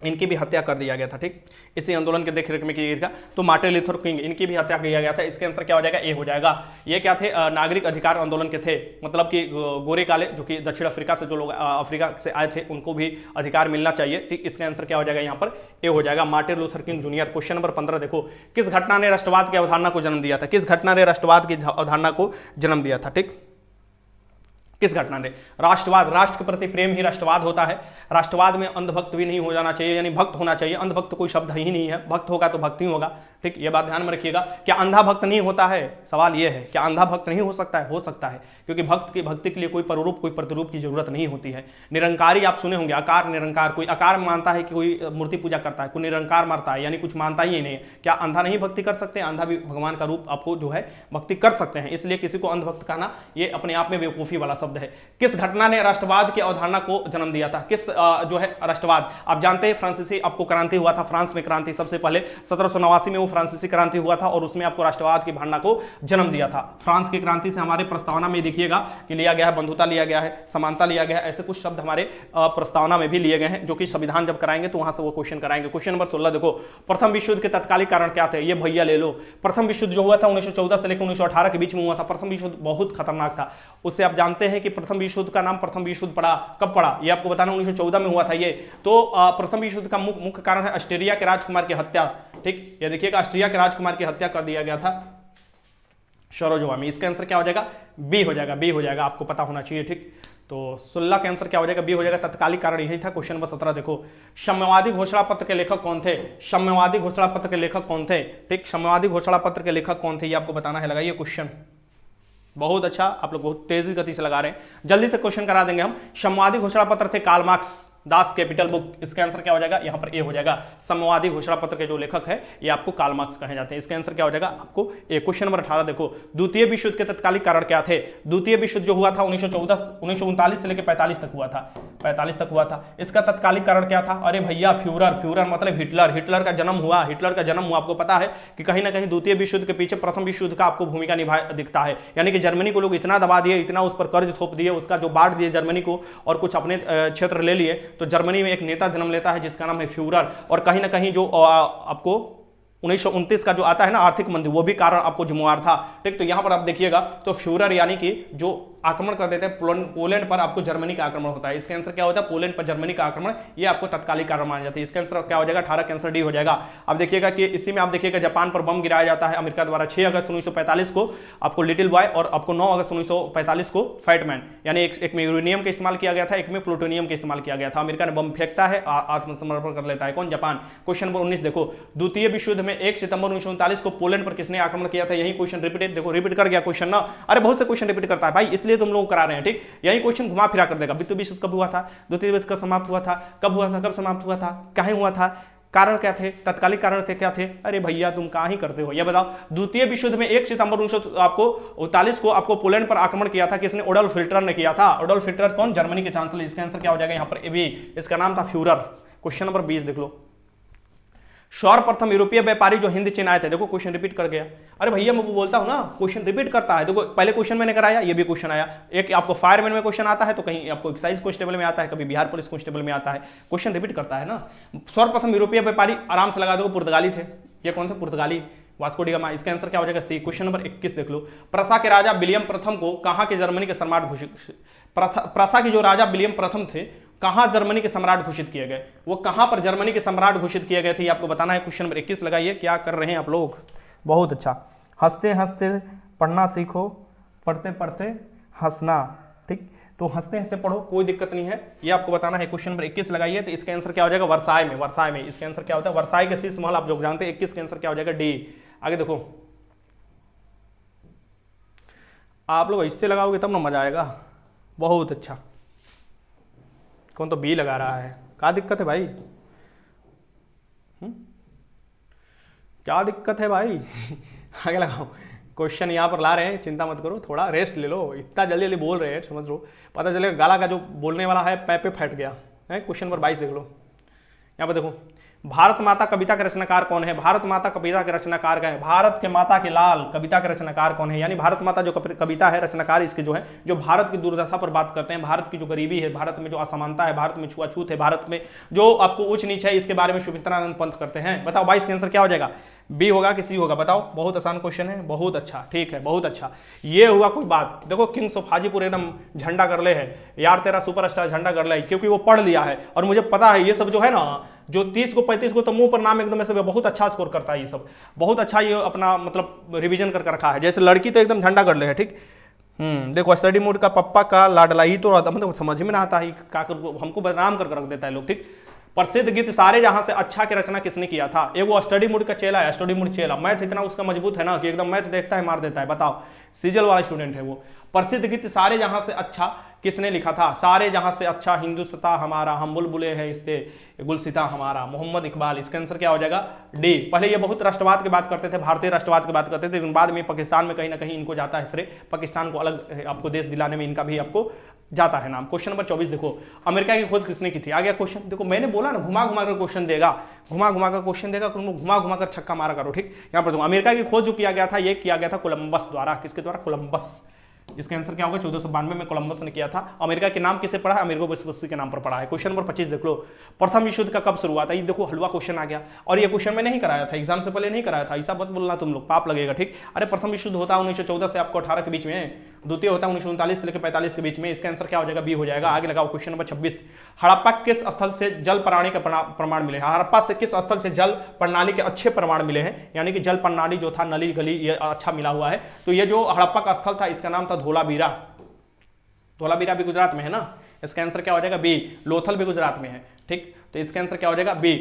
इनकी भी हत्या कर दिया गया था, ठीक, इसी आंदोलन के देखरेख में किया गया था। तो मार्टिन लूथर किंग, इनकी भी हत्या किया गया था। इसके आंसर क्या हो जाएगा, ए हो जाएगा। ये क्या थे, नागरिक अधिकार आंदोलन के थे, मतलब कि गोरे काले जो कि दक्षिण अफ्रीका से जो लोग अफ्रीका से आए थे उनको भी अधिकार मिलना चाहिए, ठीक। इसका आंसर क्या हो जाएगा यहाँ पर, ए हो जाएगा, Martin Luther king junior. Question number 15 देखो, किस घटना ने राष्ट्रवाद की अवधारणा को जन्म दिया था, किस घटना ने राष्ट्रवाद की अवधारणा को जन्म दिया था, ठीक, किस घटना ने। राष्ट्रवाद, राष्ट्र के प्रति प्रेम ही राष्ट्रवाद होता है। राष्ट्रवाद में अंधभक्त भी नहीं हो जाना चाहिए, यानी भक्त होना चाहिए, अंधभक्त कोई शब्द ही नहीं है, भक्त होगा तो भक्ति होगा, ठीक, ये बात ध्यान में रखिएगा। क्या अंधा भक्त नहीं होता है, सवाल ये है, क्या अंधा भक्त नहीं हो सकता है, हो सकता है, क्योंकि भक्त की भक्ति के लिए कोई प्ररूप कोई प्रतिरूप की जरूरत नहीं होती है। निरंकारी आप सुने होंगे, आकार निरंकार, कोई आकार मानता है कि कोई मूर्ति पूजा करता है, कोई निरंकार मानता है, यानी कुछ मानता ही नहीं है। क्या अंधा नहीं भक्ति कर सकते, अंधा भी भगवान का रूप आपको जो है भक्ति कर सकते हैं, इसलिए किसी को अंधभक्त कहना ये अपने आप में बेवकूफी वाला शब्द है। किस घटना ने राष्ट्रवाद की अवधारणा को जन्म दिया था, किस जो है राष्ट्रवाद, आप जानते हैं फ्रांसीसी आपको क्रांति हुआ था, फ्रांस में क्रांति सबसे पहले 1789 में वो फ्रांसीसी क्रांति हुआ था, और उसमें आपको राष्ट्रवाद की भावना को जन्म दिया था। फ्रांस की क्रांति से हमारे प्रस्तावना में देखिएगा कि लिया गया है, बंधुता लिया गया है, समानता लिया गया है, ऐसे कुछ शब्द हमारे प्रस्तावना में भी लिए गए हैं, जो कि संविधान जब कराएंगे तो वहां से वो क्वेश्चन कराएंगे। क्वेश्चन नंबर 16 देखो, प्रथम विश्व युद्ध के तत्कालिक कारण क्या थे, ये भैया ले लो। प्रथम विश्व युद्ध जो हुआ था 1914 से लेकर 1918 के बीच में हुआ था। प्रथम विश्व युद्ध बहुत खतरनाक था, उससे आप जानते हैं कि प्रथम विश्व युद्ध का नाम प्रथम विश्व युद्ध पड़ा, कब पड़ा, ये आपको बताना 1914 में हुआ था ये। तो प्रथम विश्व युद्ध का मुख्य कारण है ऑस्ट्रिया के राजकुमार की हत्या, ठीक, ये देखिएगा, ऑस्ट्रिया के राजकुमार की हत्या कर दिया गया था शोरोजोवा में। इसका आंसर क्या हो जाएगा, बी हो जाएगा, बी हो जाएगा, आपको पता होना चाहिए, ठीक। तो 16 का आंसर क्या हो जाएगा, बी हो जाएगा, तत्कालिक कारण यही था। क्वेश्चन नंबर 17 देखो, साम्यवादी घोषणा पत्र के लेखक कौन थे, साम्यवादी घोषणा पत्र के लेखक कौन थे, ठीक, साम्यवादी घोषणा पत्र के लेखक कौन थे, ये आपको बताना है। लगाइए क्वेश्चन, बहुत अच्छा, आप लोग बहुत तेजी गति से लगा रहे हैं, जल्दी से क्वेश्चन करा देंगे हम। साम्यवादी घोषणा पत्र थे Karl Marx, Das Kapital book. इसका आंसर क्या हो जाएगा, यहां पर ए हो जाएगा, साम्यवादी घोषणा पत्र के जो लेखक है ये आपको कार्ल मार्क्स कहे जाते हैं। इसका आंसर क्या हो जाएगा आपको ए। क्वेश्चन नंबर 18 देखो, द्वितीय विश्व युद्ध के तत्कालिक कारण क्या थे। द्वितीय विश्व युद्ध जो हुआ था 1939 से लेकर 45 तक हुआ था, 45 तक हुआ था। इसका तत्कालिक कारण क्या था, अरे भैया फ्यूरर, फ्यूरर मतलब हिटलर, हिटलर का जन्म हुआ, हिटलर का जन्म हुआ। आपको पता है कि कहीं ना कहीं द्वितीय विश्व युद्ध के पीछे प्रथम विश्व युद्ध का आपको भूमिका निभा दिखता है, यानी कि जर्मनी को लोग इतना दबा दिए, इतना उस पर कर्ज थोप दिए, उसका जो बांट दिए जर्मनी को और कुछ अपने क्षेत्र ले लिए, तो जर्मनी में एक नेता जन्म लेता है जिसका नाम है फ्यूरर। और कहीं ना कहीं जो आपको 1929 का जो आता है ना आर्थिक मंदी, वो भी कारण आपको जिम्मेवार था, ठीक। तो यहां पर आप देखिएगा तो फ्यूरर यानी कि जो आक्रमण कर देते हैं पोलैंड पर, आपको जर्मनी का आक्रमण होता है। इसका आंसर क्या होता है, पोलैंड पर जर्मनी का आक्रमण, ये आपको तत्कालिक कारण माना जाता है। इसका आंसर क्या हो जाएगा, 18 का आंसर डी हो जाएगा। अब देखिएगा कि इसी में आप देखिएगा जापान पर बम गिराया जाता है अमेरिका द्वारा 6 अगस्त 1945 को, आपको लिटिल बॉय, और आपको 9 अगस्त 1945 को फैटमैन, यानी एक में यूरेनियम का इस्तेमाल किया गया था, एक में प्लूटोनियम का इस्तेमाल किया गया था। अमेरिका ने बम फेंकता है, आत्मसमर्पण कर लेता है, कौन, जापान। क्वेश्चन नंबर 19 देखो, द्वितीय विश्व युद्ध में 1 सितंबर 1939 को पोलैंड पर किसने आक्रमण किया था। यही क्वेश्चन रिपीटेड, देखो रिपीट कर गया क्वेश्चन ना, अरे बहुत से क्वेश्चन रिपीट करता है भाई, इसलिए तुम लोग करा रहे हैं, ठीक। यही क्वेश्चन घुमा फिरा कर देगा। द्वितीय विश्व युद्ध कब हुआ था, द्वितीय विश्व कब समाप्त हुआ था, कब हुआ था, कब समाप्त हुआ था, कहां हुआ था, कारण क्या थे, तत्कालिक कारण थे क्या थे। अरे भैया तुम कहां ही करते हो, ये बताओ। द्वितीय विश्व युद्ध में 1 सितंबर 1939 को आपको पोलैंड पर आक्रमण किया था, किसने, एडोल्फ हिटलर ने किया था। एडोल्फ हिटलर कौन, जर्मनी के चांसलर। इसका आंसर क्या हो जाएगा यहां पर ए बी, इसका नाम था फ्यूरर। क्वेश्चन नंबर 20 देख लो, सर्वप्रथम यूरोपीय व्यापारी जो हिंद चीन आए थे, देखो क्वेश्चन रिपीट कर गया। अरे भैया मैं बोलता हूं ना, क्वेश्चन रिपीट करता है। देखो पहले क्वेश्चन मैंने कराया, ये भी क्वेश्चन आया, एक आपको फायरमैन में क्वेश्चन आता है, तो कहीं आपको एक्साइज कांस्टेबल में आता है, कभी बिहार पुलिस कांस्टेबल में आता है, क्वेश्चन रिपीट करता है ना। सर्वप्रथम यूरोपीय व्यापारी, आराम से लगा दो, पुर्तगाली थे। ये कौन थे, पुर्तगाली, वास्को डी गामा। इसका आंसर क्या हो जाएगा सी। क्वेश्चन नंबर 21 देख लो, प्रसा के राजा विलियम प्रथम को कहां के जर्मनी के सम्राट घोषित, प्रसा के जो राजा विलियम प्रथम थे कहां जर्मनी के सम्राट घोषित किए गए, वो कहां पर जर्मनी के सम्राट घोषित किए गए थे, ये आपको बताना है। क्वेश्चन नंबर 21 लगाइए, क्या कर रहे हैं आप लोग, बहुत अच्छा। हंसते हंसते पढ़ना सीखो, पढ़ते पढ़ते हंसना, ठीक। तो हंसते हंसते पढ़ो, कोई दिक्कत नहीं है, ये आपको बताना है। क्वेश्चन नंबर 21 लगाइए, तो इसका आंसर क्या हो जाएगा, वर्साई में, वर्साई में। इसका आंसर क्या होता है, वर्साई के शीश महल, आप लोग जानते हैं। 21 का आंसर क्या हो जाएगा, डी। आगे देखो, आप लोग इससे लगाओगे तब ना मजा आएगा, बहुत अच्छा। कौन तो बी लगा रहा है, क्या दिक्कत है भाई, क्या दिक्कत है भाई आगे लगाओ। क्वेश्चन यहाँ पर ला रहे हैं, चिंता मत करो, थोड़ा रेस्ट ले लो, इतना जल्दी जल्दी बोल रहे हैं, समझ लो, पता चलेगा गाला का जो बोलने वाला है पै पे फट गया है। क्वेश्चन नंबर 22 देख लो, यहाँ पर देखो, भारत माता कविता के रचनाकार कौन है? भारत माता कविता के रचनाकार कौन है? भारत के माता के लाल कविता के रचनाकार कौन है? यानी भारत माता जो कविता है, रचनाकार इसके जो है, जो भारत की दुर्दशा पर बात करते हैं, भारत की जो गरीबी है, भारत में जो असमानता है, भारत में छुआछूत है, भारत में जो आपको उच्च नीच है, इसके बारे में सुमित्रानंद पंत करते हैं। बताओ भाई इसका आंसर क्या हो जाएगा? बी होगा कि सी होगा? बताओ। बहुत आसान क्वेश्चन है, बहुत अच्छा, ठीक है, बहुत अच्छा। ये हुआ कोई बात। देखो किंग्स ऑफ हाजीपुर एकदम झंडा कर ले है यार, तेरा सुपरस्टार झंडा कर ले, क्योंकि वो पढ़ लिया है और मुझे पता है ये सब जो है ना, जो 30 को 35 को तो मुंह पर नाम एकदम ऐसे बहुत अच्छा स्कोर करता है, ये सब बहुत अच्छा ये अपना मतलब रिवीजन करके रखा है। जैसे लड़की तो एकदम झंडा कर ले है, ठीक। देखो स्टडी मोड का पप्पा का लाडला ही तो मतलब समझ में ना आता है, क्या हमको बदनाम करके रख देता है लोग, ठीक। प्रसिद्ध गीत सारे जहां से अच्छा की रचना किसने किया था? एक वो स्टडी मूड का चेला है, स्टडी मूड चेला, मैथ इतना उसका मजबूत है ना कि एकदम मैथ देखता है मार देता है। बताओ, सीजल वाला स्टूडेंट है वो। प्रसिद्ध गीत सारे जहां से अच्छा किसने लिखा था? सारे जहां से अच्छा हिंदुस्तान हमारा, हम बुलबुले हैं इससे गुलसिता हमारा, मोहम्मद इकबाल। इसका आंसर क्या हो जाएगा? डी। पहले ये बहुत राष्ट्रवाद की बात करते थे, भारतीय राष्ट्रवाद की बात करते थे, लेकिन बाद में पाकिस्तान में कहीं ना कहीं इनको जाता है श्रेय, पाकिस्तान को अलग आपको देश दिलाने में इनका भी आपको जाता है नाम। क्वेश्चन नंबर 24 देखो, अमेरिका की खोज किसने की थी? आ गया क्वेश्चन। देखो मैंने बोला ना घुमा घुमा कर क्वेश्चन देगा, घुमा घुमा कर क्वेश्चन देगा, तुम घुमा घुमा कर छक्का मारा करो, ठीक। यहाँ पर अमेरिका की खोज जो किया गया था, ये किया गया था कोलंबस द्वारा। किसके द्वारा? कोलंबस। इसका आंसर क्या होगा? 1492 में कोलंबस ने किया था। अमेरिका के नाम किसे पढ़ा है? अमेरिको वेस्पुसी के नाम पर पढ़ा है। क्वेश्चन नंबर 25 देख लो, प्रथम विश्व युद्ध का कब शुरुआत है? ये देखो हलवा क्वेश्चन आ गया, और ये क्वेश्चन मैं नहीं कराया था, एग्जाम से पहले नहीं कराया था, ऐसा मत बोलना तुम लोग, पाप लगेगा, ठीक। अरे प्रथम विश्व युद्ध होता है 1914 से आपको 18 के बीच में, द्वितीय होता है 1939 से लेकर 45 के बीच में। इसका आंसर क्या हो जाएगा? बी हो जाएगा। आगे लगाओ क्वेश्चन नंबर 26, हड़प्पा किस स्थल से जल प्रणाली का प्रमाण मिले? हड़प्पा से किस स्थल से जल प्रणाली के अच्छे प्रमाण मिले हैं? यानी कि जल प्रणाली जो था, नली गली, ये अच्छा मिला हुआ है। तो ये जो हड़प्पा का स्थल था, इसका नाम था धोलावीरा। धोलावीरा भी गुजरात में है ना। इसका आंसर क्या हो जाएगा? बी। लोथल भी गुजरात में है, ठीक। तो इसका आंसर क्या हो जाएगा? बी।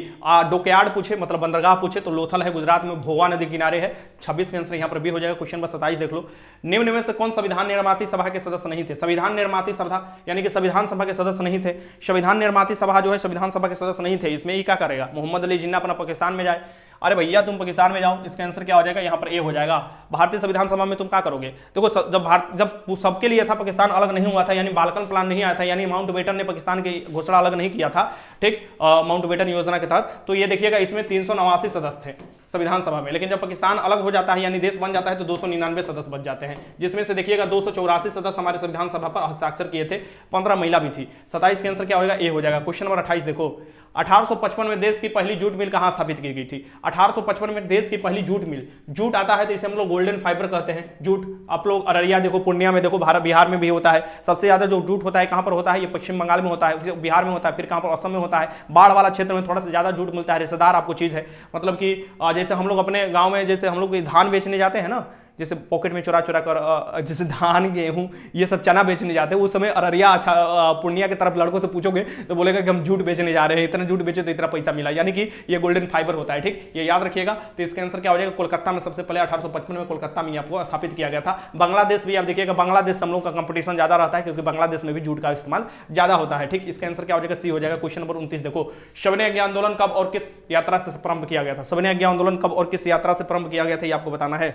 डोकयार्ड पूछे मतलब बंदरगाह पूछे तो लोथल है गुजरात में, भोगा नदी किनारे है। 26 का आंसर यहाँ पर बी हो जाएगा। क्वेश्चन नंबर 27 देख लो, निम्न में से कौन संविधान निर्माती सभा के सदस्य नहीं थे? संविधान निर्माती सभा यानी कि संविधान सभा के सदस्य नहीं थे। संविधान निर्माती सभा जो है, संविधान सभा के सदस्य नहीं थे। इसमें ये क्या करेगा? मोहम्मद अली जिन्ना अपना पाकिस्तान में जाए। अरे भैया तुम पाकिस्तान में जाओ। इसका आंसर क्या हो जाएगा? यहाँ पर ए हो जाएगा। भारतीय संविधान सभा में तुम क्या करोगे? देखो जब सबके लिए था, पाकिस्तान अलग नहीं हुआ था, यानी बाल्कन प्लान नहीं आया था, यानी माउंटबेटन ने पाकिस्तान की घोषणा अलग नहीं किया था, ठीक, माउंटबेटन योजना के तहत। तो ये देखिएगा इसमें 389 सदस्य थे संविधान सभा में, लेकिन जब पाकिस्तान अलग हो जाता है यानी देश बन जाता है तो 299 सदस्य बच जाते हैं, जिसमें से देखिएगा 284 सदस्य हमारे संविधान सभा पर हस्ताक्षर किए थे, 15 महिला भी थी। 27 के आंसर क्या होगा? ए हो जाएगा। क्वेश्चन नंबर 28 देखो, 1855 में देश की पहली जूट मिल कहां स्थापित की गई थी? 1855 में देश की पहली जूट मिल, जूट आता है तो इसे हम लोग गोल्डन फाइबर कहते हैं। जूट आप लोग अररिया देखो, पूर्णिया में देखो, भारत बिहार में भी होता है। सबसे ज्यादा जो जूट होता है कहां पर होता है? ये पश्चिम बंगाल में होता है, बिहार में होता है, फिर कहां पर? असम में होता है। बाढ़ वाला क्षेत्र में थोड़ा सा ज्यादा जूट मिलता है। रिश्तेदार आपको चीज है, मतलब कि जैसे हम लोग अपने गांव में जैसे हम लोग धान बेचने जाते हैं ना, जैसे पॉकेट में चुरा चुरा कर जैसे धान गेहूं ये सब चना बेचने जाते हैं, उस समय अररिया अच्छा पूर्णिया की तरफ लड़कों से पूछोगे तो बोलेगा कि हम जूट बेचने जा रहे हैं, इतना जूट बेचे तो इतना पैसा मिला, यानी कि ये गोल्डन फाइबर होता है, ठीक। ये याद रखिएगा। तो इसका आंसर क्या हो जाएगा? कोलकाता में सबसे पहले 1855 में कोलकाता में आपको स्थापित किया गया था। बांग्लादेश भी आप देखिएगा, बांग्लादेश हम लोग का कंपटीशन ज्यादा रहता है क्योंकि बांग्लादेश में भी जूट का इस्तेमाल ज्यादा होता है, ठीक। इसका आंसर क्या हो जाएगा? सी हो जाएगा। क्वेश्चन नंबर 29 देखो, सविनय अवज्ञा आंदोलन कब और किस यात्रा से प्रारंभ किया गया था? सविनय अवज्ञा आंदोलन कब और किस यात्रा से प्रारंभ किया गया था, ये आपको बताना है।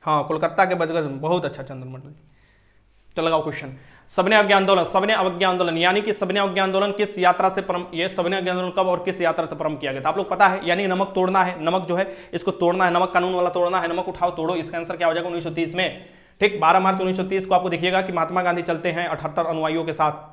हाँ, कोलकाता के बजगज में। बहुत अच्छा चंद्र मंडल। तो लगाओ क्वेश्चन, सविनय अवज्ञा आंदोलन, सविनय अवज्ञा आंदोलन यानी कि सविनय अवज्ञा आंदोलन किस यात्रा से ये सविनय अवज्ञा आंदोलन कब और किस यात्रा से प्रारंभ किया गया था? आप लोग पता है, यानी नमक तोड़ना है, नमक जो है इसको तोड़ना है, नमक कानून वाला तोड़ना है, नमक उठाओ तोड़ो। इसका आंसर क्या हो जाएगा? 1930 में, ठीक। 12 मार्च 1930 को आपको देखिएगा कि महात्मा गांधी चलते हैं 78 अनुयायियों के साथ,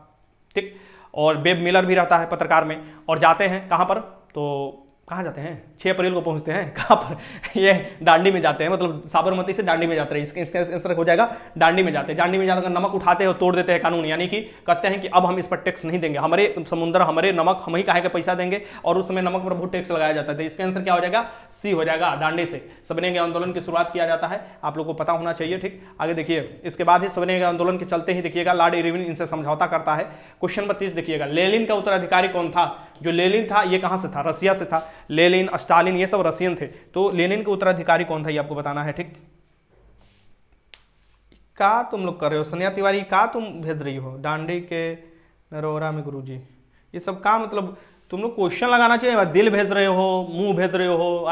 ठीक। और बेब मिलर भी रहता है पत्रकार में, और जाते हैं कहां पर? तो कहाँ जाते हैं? 6 अप्रैल को पहुंचते हैं कहाँ पर? ये दांडी में जाते हैं, मतलब साबरमती से दांडी में जाते हैं। इसका आंसर हो जाएगा दांडी में जाते हैं। दांडी में जाकर नमक उठाते हैं और तोड़ देते हैं कानून, यानी कि कहते हैं कि अब हम इस पर टैक्स नहीं देंगे, हमारे समुद्र हमारे नमक हम ही काहे का पैसा देंगे, और उस समय नमक पर बहुत टैक्स लगाया जाता है। इसका आंसर क्या हो जाएगा? सी हो जाएगा। दांडी से सविनय अवज्ञा आंदोलन की शुरुआत किया जाता है, आप लोग को पता होना चाहिए, ठीक। आगे देखिए, इसके बाद ही सविनय अवज्ञा आंदोलन के चलते ही देखिएगा लॉर्ड इरविन इनसे समझौता करता है। क्वेश्चन नंबर 30 देखिएगा, लेनिन का उत्तराधिकारी कौन था? जो लेनिन था ये कहां से था? रसिया से था। लेनिन, स्टालिन ये सब रशियन थे, तो लेनिन के उत्तराधिकारी कौन था ये आपको बताना है, ठीक। क्या तुम लोग कर रहे हो? सनिया तिवारी क्या तुम भेज रही हो? दांडी के नरोरा में गुरुजी, ये सब का मतलब तुम लोग क्वेश्चन लगाना चाहिए। दिल भेज रहे हो, मुंह भेज रहे हो,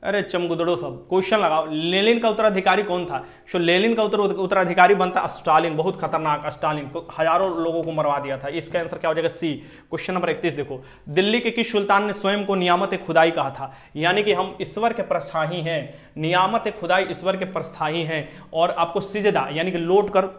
अरे चमगुदड़ो सब, क्वेश्चन लगाओ। लेनिन का उत्तराधिकारी कौन था? सो लेनिन का उत्तराधिकारी बनता स्टालिन, बहुत खतरनाक स्टालिन को हजारों लोगों को मरवा दिया था। इसका आंसर क्या हो जाएगा? सी। क्वेश्चन नंबर 31 देखो, दिल्ली के किस सुल्तान ने स्वयं को नियामत खुदाई कहा था? यानी कि हम ईश्वर के प्रस्थाही हैं, नियामत खुदाई ईश्वर के प्रस्थाही हैं। और आपको सिजदा यानी कि लौट कर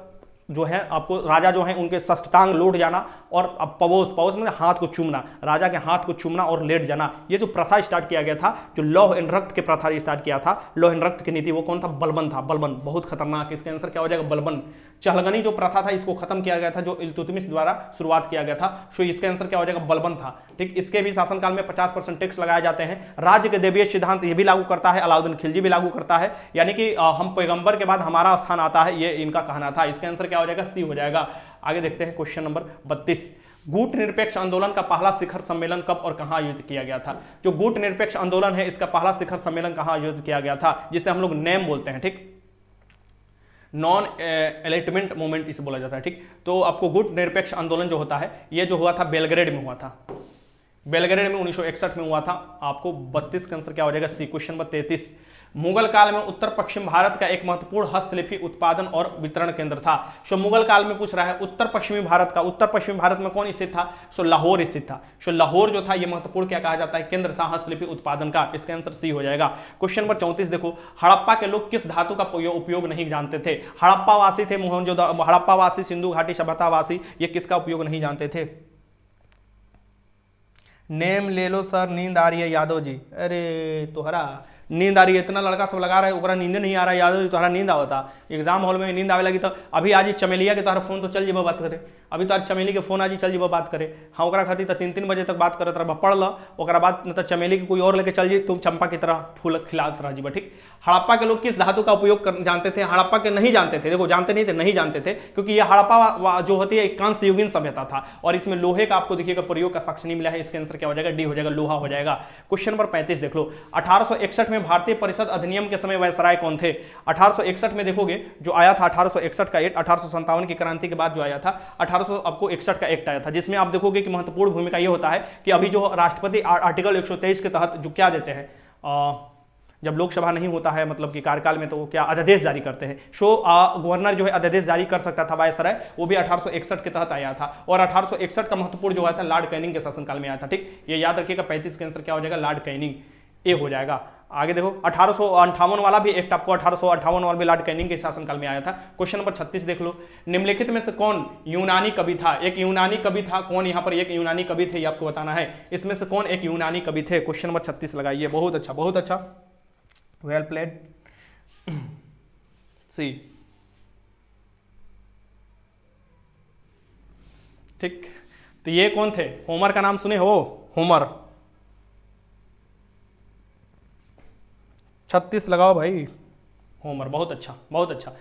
जो है आपको राजा जो है उनके सष्टांग लौट जाना, और अब पवोस, पवोस मतलब हाथ को चूमना, राजा के हाथ को चूमना और लेट जाना, ये जो प्रथा स्टार्ट किया गया था, जो लौह एंड रक्त के प्रथा स्टार्ट किया था, लौह एंड रक्त की नीति, वो कौन था? बलबन था। बलबन बहुत खतरनाक। इसका आंसर क्या हो जाएगा? बलबन। चहलगनी जो प्रथा था इसको खत्म किया गया था, जो इल्तुतमिश द्वारा शुरुआत किया गया था। सो इसका आंसर क्या हो जाएगा? बलबन था। ठीक, इसके भी शासनकाल में 50% टैक्स लगाए जाते हैं। राज्य के देवीय सिद्धांत ये भी लागू करता है, अलाउद्दीन खिलजी भी लागू करता है, यानी कि हम पैगंबर के बाद हमारा स्थान आता है, ये इनका कहना था। इसका आंसर क्या हो जाएगा? सी हो जाएगा। आगे देखते हैं क्वेश्चन नंबर 32, गुट निरपेक्ष आंदोलन का पहला शिखर सम्मेलन कब और कहां आयोजित किया गया था? जो गुट निरपेक्ष आंदोलन है इसका पहला शिखर सम्मेलन कहां आयोजित किया गया था, जिसे हम लोग नेम बोलते हैं। ठीक, नॉन एलाइटमेंट मूवमेंट इसे बोला जाता है। ठीक, तो आपको गुट निरपेक्ष आंदोलन जो होता है ये जो हुआ था बेलग्रेड में हुआ था, बेलग्रेड में 1961 में हुआ था। आपको 32 का आंसर क्या हो जाएगा? सी। क्वेश्चन नंबर 33, मुगल काल में उत्तर पश्चिम भारत का एक महत्वपूर्ण हस्तलिपि उत्पादन और वितरण केंद्र था। सो मुगल काल में पूछ रहा है उत्तर पश्चिमी भारत का, उत्तर पश्चिमी भारत में कौन स्थित था? सो लाहौर स्थित था। सो लाहौर जो था ये महत्वपूर्ण क्या कहा जाता है? केंद्र था हस्तलिपि उत्पादन का। इसका आंसर सी हो जाएगा। क्वेश्चन नंबर 34 देखो, हड़प्पा के लोग किस धातु का उपयोग नहीं जानते थे? हड़प्पा वासी थे मोहनजोदड़ो, हड़प्पा वासी, सिंधु घाटी सभ्यता वासी, ये किसका उपयोग नहीं जानते थे? नेम ले लो सर, नींद आ रही है यादव जी। अरे तोहरा नींद आ रही है, इतना लड़का सब लगा रहा है, ओकरा नींद नहीं आ रहा है यादव जी, तोहरा नींद आवता। एग्जाम हॉल में नींद आवे लगी तो अभी आज चमेलिया के तोहरा फोन तो चल जीबो बात करे, अभी तोहर चमेली के फोन आज चल जीबो बात करे। हाँ ओकरा खातिर तो 3-3 बजे तक बात करत रह, पढ़ ल, ओकरा बाद न तो चमेली के कोई और लेके चल जी, तुम चंपा की तरह फूल खिलात रह जीबो। ठीक, हड़प्पा के लोग किस धातु का उपयोग जानते थे? हड़प्पा के नहीं जानते थे, देखो जानते नहीं थे, नहीं जानते थे, क्योंकि ये हड़प्पा जो होती है कांस्य युगीन सभ्यता था, और इसमें लोहे का आपको देखिएगा प्रयोग का साक्ष्य नहीं मिला है। इसका आंसर क्या हो जाएगा? डी हो जाएगा, लोहा हो जाएगा। क्वेश्चन नंबर 35 देख लो, 1861 में भारतीय परिषद अधिनियम के समय वायसराय कौन थे? 1861 में देखोगे जो आया था 1861 का एक्ट, 1857 की क्रांति के बाद जो आया था 1861 का एक्ट आया था, जिसमें आप देखोगे कि महत्वपूर्ण भूमिका ये होता है कि अभी जो राष्ट्रपति आर्टिकल 123 के तहत जो क्या देते हैं, जब लोकसभा नहीं होता है मतलब कि कार्यकाल में, तो वो क्या अध्यादेश जारी करते हैं। सो गवर्नर जो है अध्यादेश जारी कर सकता था वायसराय, वो भी 1861 के तहत आया था। और 1861 का महत्वपूर्ण जो आया था लॉर्ड कैनिंग के शासनकाल में आया था। ठीक, ये याद रखिएगा। 35 का आंसर क्या हो जाएगा? लॉर्ड कैनिंग, ए हो जाएगा। आगे देखो 1858 वाला भी एक्ट आपको 1858 वाला भी लॉर्ड कैनिंग के शासनकाल में आया था। क्वेश्चन नंबर 36 देख लो, निम्नलिखित में से कौन यूनानी कवि था? एक यूनानी कवि था, कौन यहाँ पर एक यूनानी कवि थे ये आपको बताना है। इसमें से कौन एक यूनानी कवि थे? क्वेश्चन नंबर 36 लगाइए। बहुत अच्छा, बहुत अच्छा, वेल प्लेड। सी। ठीक, तो ये कौन थे? होमर का नाम सुने हो? होमर। 36 लगाओ भाई, होमर। बहुत अच्छा, बहुत अच्छा।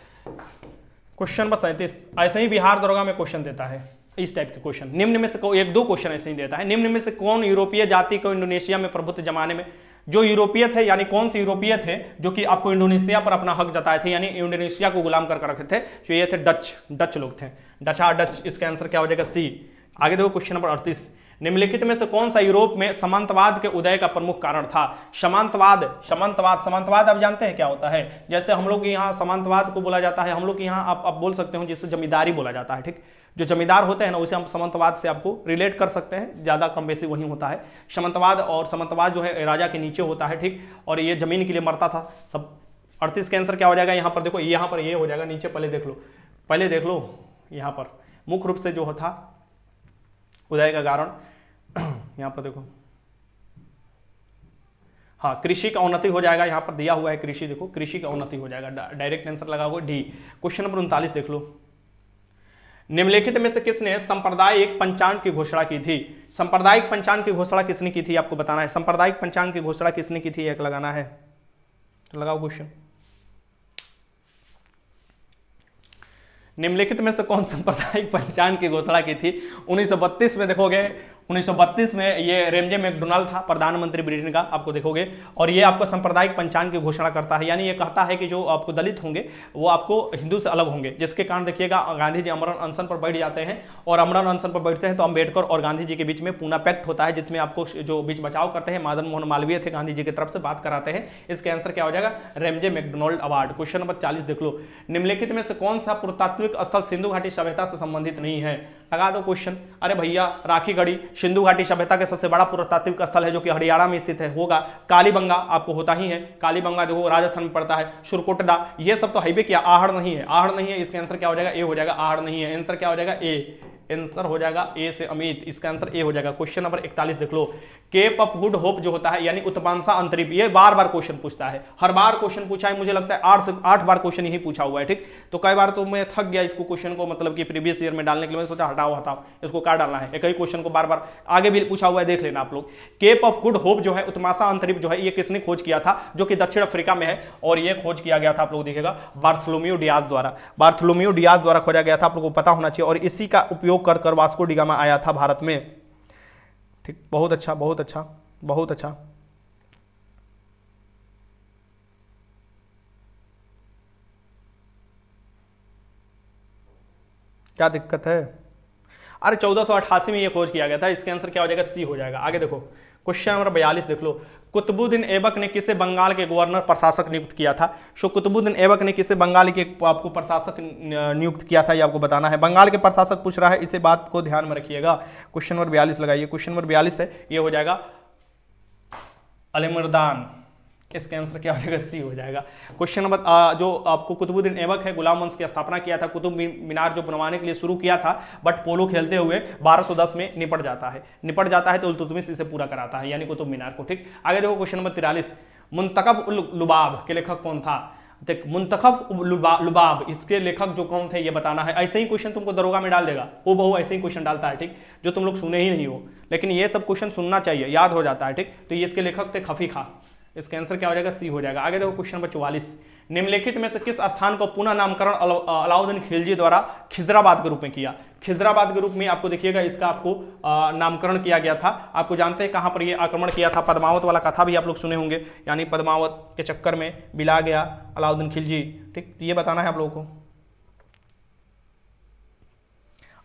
क्वेश्चन नंबर 37, ऐसे ही बिहार दरोगा में क्वेश्चन देता है इस टाइप के क्वेश्चन। निम्न में से एक दो क्वेश्चन ऐसे ही देता है, निम्न में से कौन यूरोपीय जाति को इंडोनेशिया में प्रभुत्व जमाने में, जो यूरोपीय थे यानी कौन से यूरोपीय थे जो कि आपको इंडोनेशिया पर अपना हक जताए थे, यानी इंडोनेशिया को गुलाम कर रखे थे, तो ये थे डच लोग थे, डच। इसका आंसर क्या हो जाएगा? सी। आगे देखो क्वेश्चन नंबर 38, निम्नलिखित में से कौन सा यूरोप में सामंतवाद के उदय का प्रमुख कारण था? सामंतवाद आप जानते हैं क्या होता है? जैसे हम लोग यहाँ सामंतवाद को बोला जाता है, हम लोग यहाँ आप बोल सकते हो जिससे जमींदारी बोला जाता है। ठीक, जो जमींदार होते हैं ना उसे हम सामंतवाद से आपको रिलेट कर सकते हैं, ज्यादा कम बेसी वही होता है सामंतवाद। और सामंतवाद जो है राजा के नीचे होता है। ठीक, और ये जमीन के लिए मरता था सब। 38 का आंसर क्या हो जाएगा? यहाँ पर देखो, यहाँ पर ये हो जाएगा, नीचे पहले देख लो यहाँ पर मुख्य रूप से जो था उदय का कारण, यहाँ पर देखो, हाँ कृषि का उन्नति हो जाएगा, यहाँ पर दिया हुआ है कृषि, देखो कृषि का उन्नति हो जाएगा, डायरेक्ट आंसर लगाओगे डी। क्वेश्चन नंबर 39 देख लो, निम्नलिखित में से किसने सांप्रदायिक पंचांग की घोषणा की थी? सांप्रदायिक पंचांग की घोषणा किसने की थी आपको बताना है। सांप्रदायिक पंचांग की घोषणा किसने की थी एक लगाना है, लगाओ क्वेश्चन। निम्नलिखित में से कौन सांप्रदायिक पंचांग की घोषणा की थी? 1932 में देखोगे 1932 में ये रेमजे मैकडोनाल्ड था प्रधानमंत्री ब्रिटेन का, आपको देखोगे। और ये आपको सांप्रदायिक पंचांग की घोषणा करता है, यानी ये कहता है कि जो आपको दलित होंगे वो आपको हिंदू से अलग होंगे, जिसके कारण देखिएगा गांधी जी अमरण अनशन पर बैठ जाते हैं। और अमरण अनशन पर बैठते हैं तो अम्बेडकर और गांधी जी के बीच में पूना पैक्ट होता है, जिसमें आपको जो बीच बचाव करते हैं मदन मोहन मालवीय थे गांधी जी की तरफ से, बात कराते हैं। इसके आंसर क्या हो जाएगा, Ramsay MacDonald award. Question number 40 देख लो, निम्नलिखित में से कौन सा पुरातात्विक स्थल सिंधु घाटी सभ्यता से संबंधित नहीं है। लगा दो क्वेश्चन। अरे भैया राखी गढ़ी सिंधु घाटी सभ्यता के सबसे बड़ा पुरातात्विक स्थल है जो कि हरियाणा में स्थित है, होगा। कालीबंगा आपको होता ही है, कालीबंगा जो राजस्थान में पड़ता है। सुरकोटदा, ये सब तो हाईवे किया, आहड़ नहीं है, आहड़ नहीं है। इसका आंसर क्या हो जाएगा, ए हो जाएगा, आहड़ नहीं है। आंसर क्या हो जाएगा, ए। आंसर हो जाएगा ए से अमित, इसका आंसर ए हो जाएगा। क्वेश्चन नंबर 41 देख लो, केप ऑफ गुड होप जो होता है यानी उत्तमांशा अंतरिप, ये बार बार क्वेश्चन पूछता है, हर बार क्वेश्चन पूछा है, मुझे लगता है 8 से 8 बार क्वेश्चन यही पूछा हुआ है, ठीक। तो कई बार तो मैं थक गया इसको क्वेश्चन को, मतलब कि प्रीवियस ईयर में डालने के लिए, मैं सोचा हटाओ इसको क्या डालना है, एक ही क्वेश्चन को बार बार आगे भी पूछा हुआ है, देख लेना आप लोग। केप ऑफ गुड होप जो है उत्तमांशा अंतरिप जो है, ये किसने खोज किया था, जो कि दक्षिण अफ्रीका में है, और ये खोज किया गया था आप लोग देखिएगा बार्थोलोम्यू डियाज द्वारा, बार्थोलोम्यू डियाज द्वारा खोजा गया था, आप लोगों को पता होना चाहिए। और इसी का उपयोग कर वास्को डी गामा आया था भारत में, ठीक। बहुत अच्छा, बहुत अच्छा, बहुत अच्छा। क्या दिक्कत है, अरे 1488 में ये खोज किया गया था, इसके आंसर क्या हो जाएगा, सी हो जाएगा। आगे देखो क्वेश्चन नंबर 42 देख लो, कुतुबुद्दीन ऐबक ने किसे बंगाल के गवर्नर प्रशासक नियुक्त किया था। सो कुतुबुद्दीन ऐबक ने किसे बंगाल के आपको प्रशासक नियुक्त किया था, ये आपको बताना है। बंगाल के प्रशासक पूछ रहा है, इसे बात को ध्यान में रखिएगा। क्वेश्चन नंबर 42 लगाइए, क्वेश्चन नंबर 42 है, ये हो जाएगा अलीमर्दान, इसका आंसर क्या हो जाएगा, सी हो जाएगा। क्वेश्चन नंबर जो आपको कुतुबुद्दीन ऐबक है गुलाम वंश की स्थापना किया था, कुतुब मीनार जो बनवाने के लिए शुरू किया था, बट पोलो खेलते हुए 1210 में निपट जाता है तो इल्तुतमिश इसे पूरा कराता है, यानी कुतुब मीनार को, ठीक। आगे देखो क्वेश्चन नंबर 43, मुंतखब उल लुबाब के लेखक कौन था। देख मुंतखब लुबाब, इसके लेखक जो कौन थे ये बताना है। ऐसे ही क्वेश्चन तुमको दरोगा में डाल देगा, वो बहु ऐसे ही क्वेश्चन डालता है, ठीक, जो तुम लोग सुने ही नहीं हो, लेकिन ये सब क्वेश्चन सुनना चाहिए, याद हो जाता है, ठीक। तो ये इसके लेखक थे खफी खां, इसका आंसर क्या हो जाएगा, सी हो जाएगा। आगे देखो क्वेश्चन नंबर 44, निम्नलिखित में से किस स्थान को पुनः नामकरण अलाउद्दीन खिलजी द्वारा खिजराबाद के रूप में किया। खिजराबाद के रूप में आपको देखिएगा इसका आपको नामकरण किया गया था। आपको जानते हैं कहां पर ये आक्रमण किया था, पद्मावत वाला कथा भी आप लोग सुने होंगे, यानी पद्मावत के चक्कर में बिला गया अलाउद्दीन खिलजी, ठीक। ये बताना है आप लोगों को।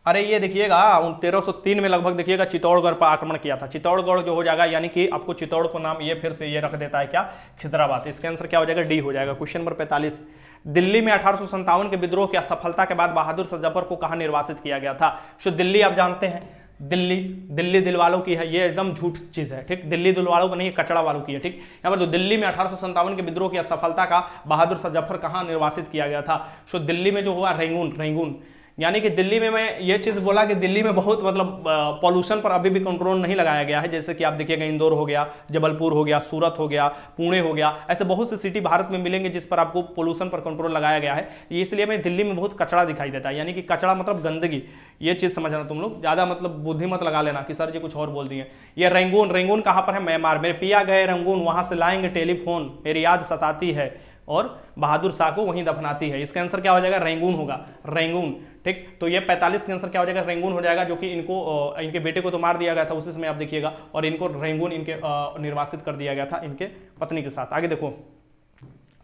अरे ये देखिएगा 1303 में लगभग देखिएगा चित्तौड़गढ़ पर आक्रमण किया था। चित्तौड़गढ़ जो हो जाएगा, यानी कि आपको चित्तौड़ को नाम ये फिर से ये रख देता है क्या, खिजराबाद। इसका आंसर क्या हो जाएगा, डी हो जाएगा। क्वेश्चन नंबर 45, दिल्ली में 1857 के विद्रोह की असफलता के बाद बहादुर शाह जफर को कहां निर्वासित किया गया था। सो दिल्ली आप जानते हैं, दिल्ली दिल वालों की है, ये एकदम झूठ चीज है, ठीक। दिल्ली दिल वालों को नहीं, कचड़ा वालों की है, ठीक। यहाँ पर तो दिल्ली में 1857 के विद्रोह की असफलता का बहादुर शाह जफर कहां निर्वासित किया गया था। सो दिल्ली में जो हुआ रेंगून, यानी कि दिल्ली में मैं ये चीज़ बोला कि दिल्ली में बहुत मतलब पॉल्यूशन पर अभी भी कंट्रोल नहीं लगाया गया है। जैसे कि आप देखिएगा इंदौर हो गया, जबलपुर हो गया, सूरत हो गया, पुणे हो गया, ऐसे बहुत से सिटी भारत में मिलेंगे जिस पर आपको पोल्यूशन पर कंट्रोल लगाया गया है। इसलिए मैं दिल्ली में बहुत कचरा दिखाई देता है, यानी कि कचरा मतलब गंदगी, ये चीज़ समझना तुम लोग, ज़्यादा मतलब बुद्धि मत लगा लेना कि सर जी कुछ और बोल दिए। ये रेंगून कहाँ पर है, म्यांमार। मेरे पिया गए रंगून, वहाँ से लाएंगे टेलीफोन, मेरी याद सताती है, और बहादुर शाह को वहीं दफनाती है। इसका आंसर क्या हो जाएगा, रेंगून होगा, रेंगून, ठीक। तो ये 45 का आंसर क्या हो जाएगा, रेंगून हो जाएगा, जो कि इनको इनके बेटे को तो मार दिया गया था उसी समय आप देखिएगा, और इनको रेंगून इनके निर्वासित कर दिया गया था इनके पत्नी के साथ। आगे देखो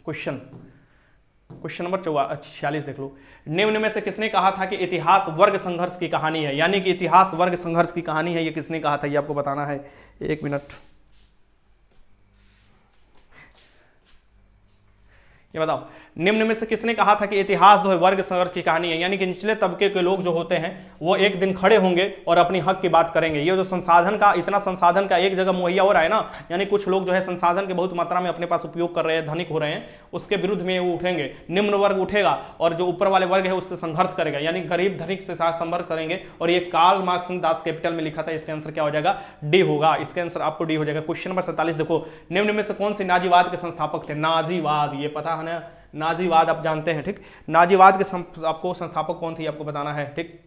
क्वेश्चन नंबर 46 देख लो, निम्न में से किसने कहा था कि इतिहास वर्ग संघर्ष की कहानी है, यानी कि इतिहास वर्ग संघर्ष की कहानी है, ये किसने कहा था, ये आपको बताना है। 1 मिनट, ये बताओ, निम्न में से किसने कहा था कि इतिहास जो है वर्ग संघर्ष की कहानी है, यानी कि निचले तबके के लोग जो होते हैं वो एक दिन खड़े होंगे और अपनी हक की बात करेंगे। ये जो संसाधन का, इतना संसाधन का एक जगह मुहैया हो रहा है ना, यानी कुछ लोग जो है संसाधन के बहुत मात्रा में अपने पास उपयोग कर रहे हैं, धनिक हो रहे हैं, उसके विरुद्ध में वो उठेंगे। निम्न वर्ग उठेगा और जो ऊपर वाले वर्ग है उससे संघर्ष करेगा, यानी गरीब धनिक से साथ संपर्क करेंगे। और ये कार्ल मार्क्स ने दास कैपिटल में लिखा था। इसका आंसर क्या हो जाएगा, डी होगा। इसका आंसर आपको डी हो जाएगा। क्वेश्चन नंबर 47 देखो, निम्न में से कौन से नाजीवाद के संस्थापक थे। नाजीवाद, ये पता है ना, नाजीवाद आप जानते हैं, ठीक। नाजीवाद के आपको संस्थापक कौन थे आपको बताना है, ठीक।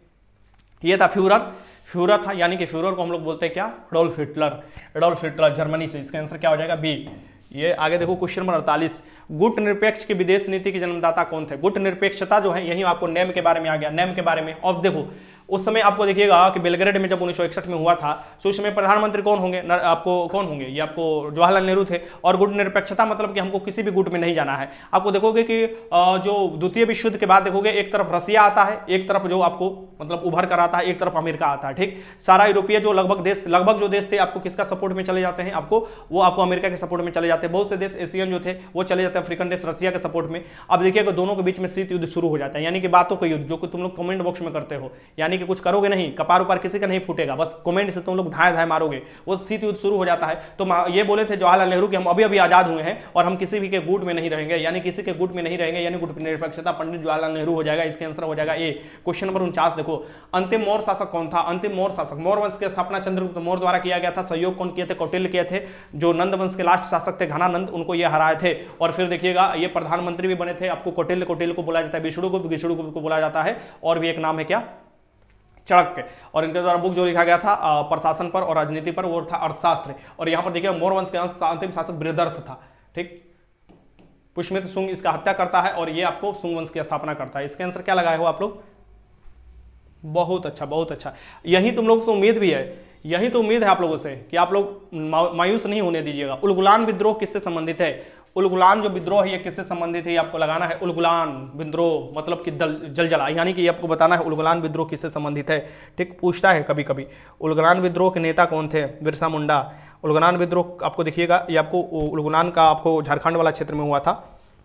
ये था फ्यूरर था, यानी कि फ्यूरर को हम लोग बोलते हैं क्या, एडोल्फ हिटलर जर्मनी से। इसका आंसर क्या हो जाएगा, बी। ये आगे देखो क्वेश्चन नंबर 48, गुट निरपेक्ष की विदेश नीति के जन्मदाता कौन थे। गुट निरपेक्षता जो है, यही आपको नेम के बारे में आ गया, नेम के बारे में। अब देखो उस समय आपको देखिएगा कि बेलग्रेड में जब 1961 में हुआ था, तो उस समय प्रधानमंत्री कौन होंगे, आपको कौन होंगे, ये आपको जवाहरलाल नेहरू थे। और गुट निरपेक्षता मतलब कि हमको किसी भी गुट में नहीं जाना है। आपको देखोगे कि जो द्वितीय विश्व युद्ध के बाद देखोगे एक तरफ रसिया आता है, एक तरफ जो आपको मतलब उभर कर आता है, एक तरफ अमेरिका आता है, ठीक। सारा यूरोपीय जो लगभग जो देश थे आपको किसका सपोर्ट में चले जाते हैं, आपको अमेरिका के सपोर्ट में चले जाते हैं। बहुत से देश एशियन जो थे वो चले जाते हैं अफ्रीकन देश रसिया के सपोर्ट में। अब देखिएगा दोनों के बीच में शीत युद्ध शुरू हो जाता है, यानी कि बातों का युद्ध, जो कि तुम लोग कमेंट बॉक्स में करते हो, यानी कि कुछ करोगे नहीं, कपार उपार किसी का नहीं फूटेगा, बस कमेंट से तुम लोग धाए धाए मारोगे, वो शीत युद्ध शुरू हो जाता है। तो ये बोले थे जवाहरलाल नेहरू कि हम अभी अभी आजाद हुए हैं और हम किसी भी के गुट में नहीं रहेंगे, यानी किसी के गुट में नहीं रहेंगे, यानी गुट निरपेक्षता, पंडित जवाहरलाल नेहरू हो जाएगा। इसका आंसर हो जाएगा ए। क्वेश्चन नंबर 49 देखो, अंतिम मौर्य शासक कौन था? अंतिम मौर्य शासक, मौर्य वंश की स्थापना चंद्रगुप्त मौर्य द्वारा किया गया था। सहयोग कौन किए थे? कौटिल्य किए थे। जो नंद वंश के लास्ट शासक थे घनानंद, उनको ये हराए थे। और फिर देखिएगा ये प्रधानमंत्री भी बने थे, आपको कौटिल्य को बोला जाता है, विष्णुगुप्त को बोला जाता है, और भी एक नाम है क्या, चाणक्य। और इनके द्वारा बुक जो लिखा गया था प्रशासन पर और राजनीति पर, वो था अर्थशास्त्र। और यहां पर देखिए मौर्य वंश के अंतिम शासक बृहदर्थ था, ठीक। पुष्यमित्र शुंग इसका हत्या करता है और ये आपको शुंग वंश की स्थापना करता है। इसका आंसर क्या लगाए हो आप लोग? बहुत अच्छा, बहुत अच्छा। यही तुम लोग से उम्मीद भी है, यही तो उम्मीद है आप लोगों से कि आप लोग मायूस नहीं होने दीजिएगा। उलगुलान विद्रोह किससे संबंधित है? उलगुलान जो विद्रोह है ये किससे संबंधित है, ये आपको लगाना है। उलगुलान विद्रोह मतलब कि जलजला, यानी कि ये आपको बताना है उलगुलान विद्रोह किससे संबंधित है, ठीक। पूछता है कभी कभी। उलगुलान विद्रोह के नेता कौन थे? बिरसा मुंडा। उलगुलान विद्रोह आपको देखिएगा, ये आपको उलगुलान का आपको झारखंड वाला क्षेत्र में हुआ था।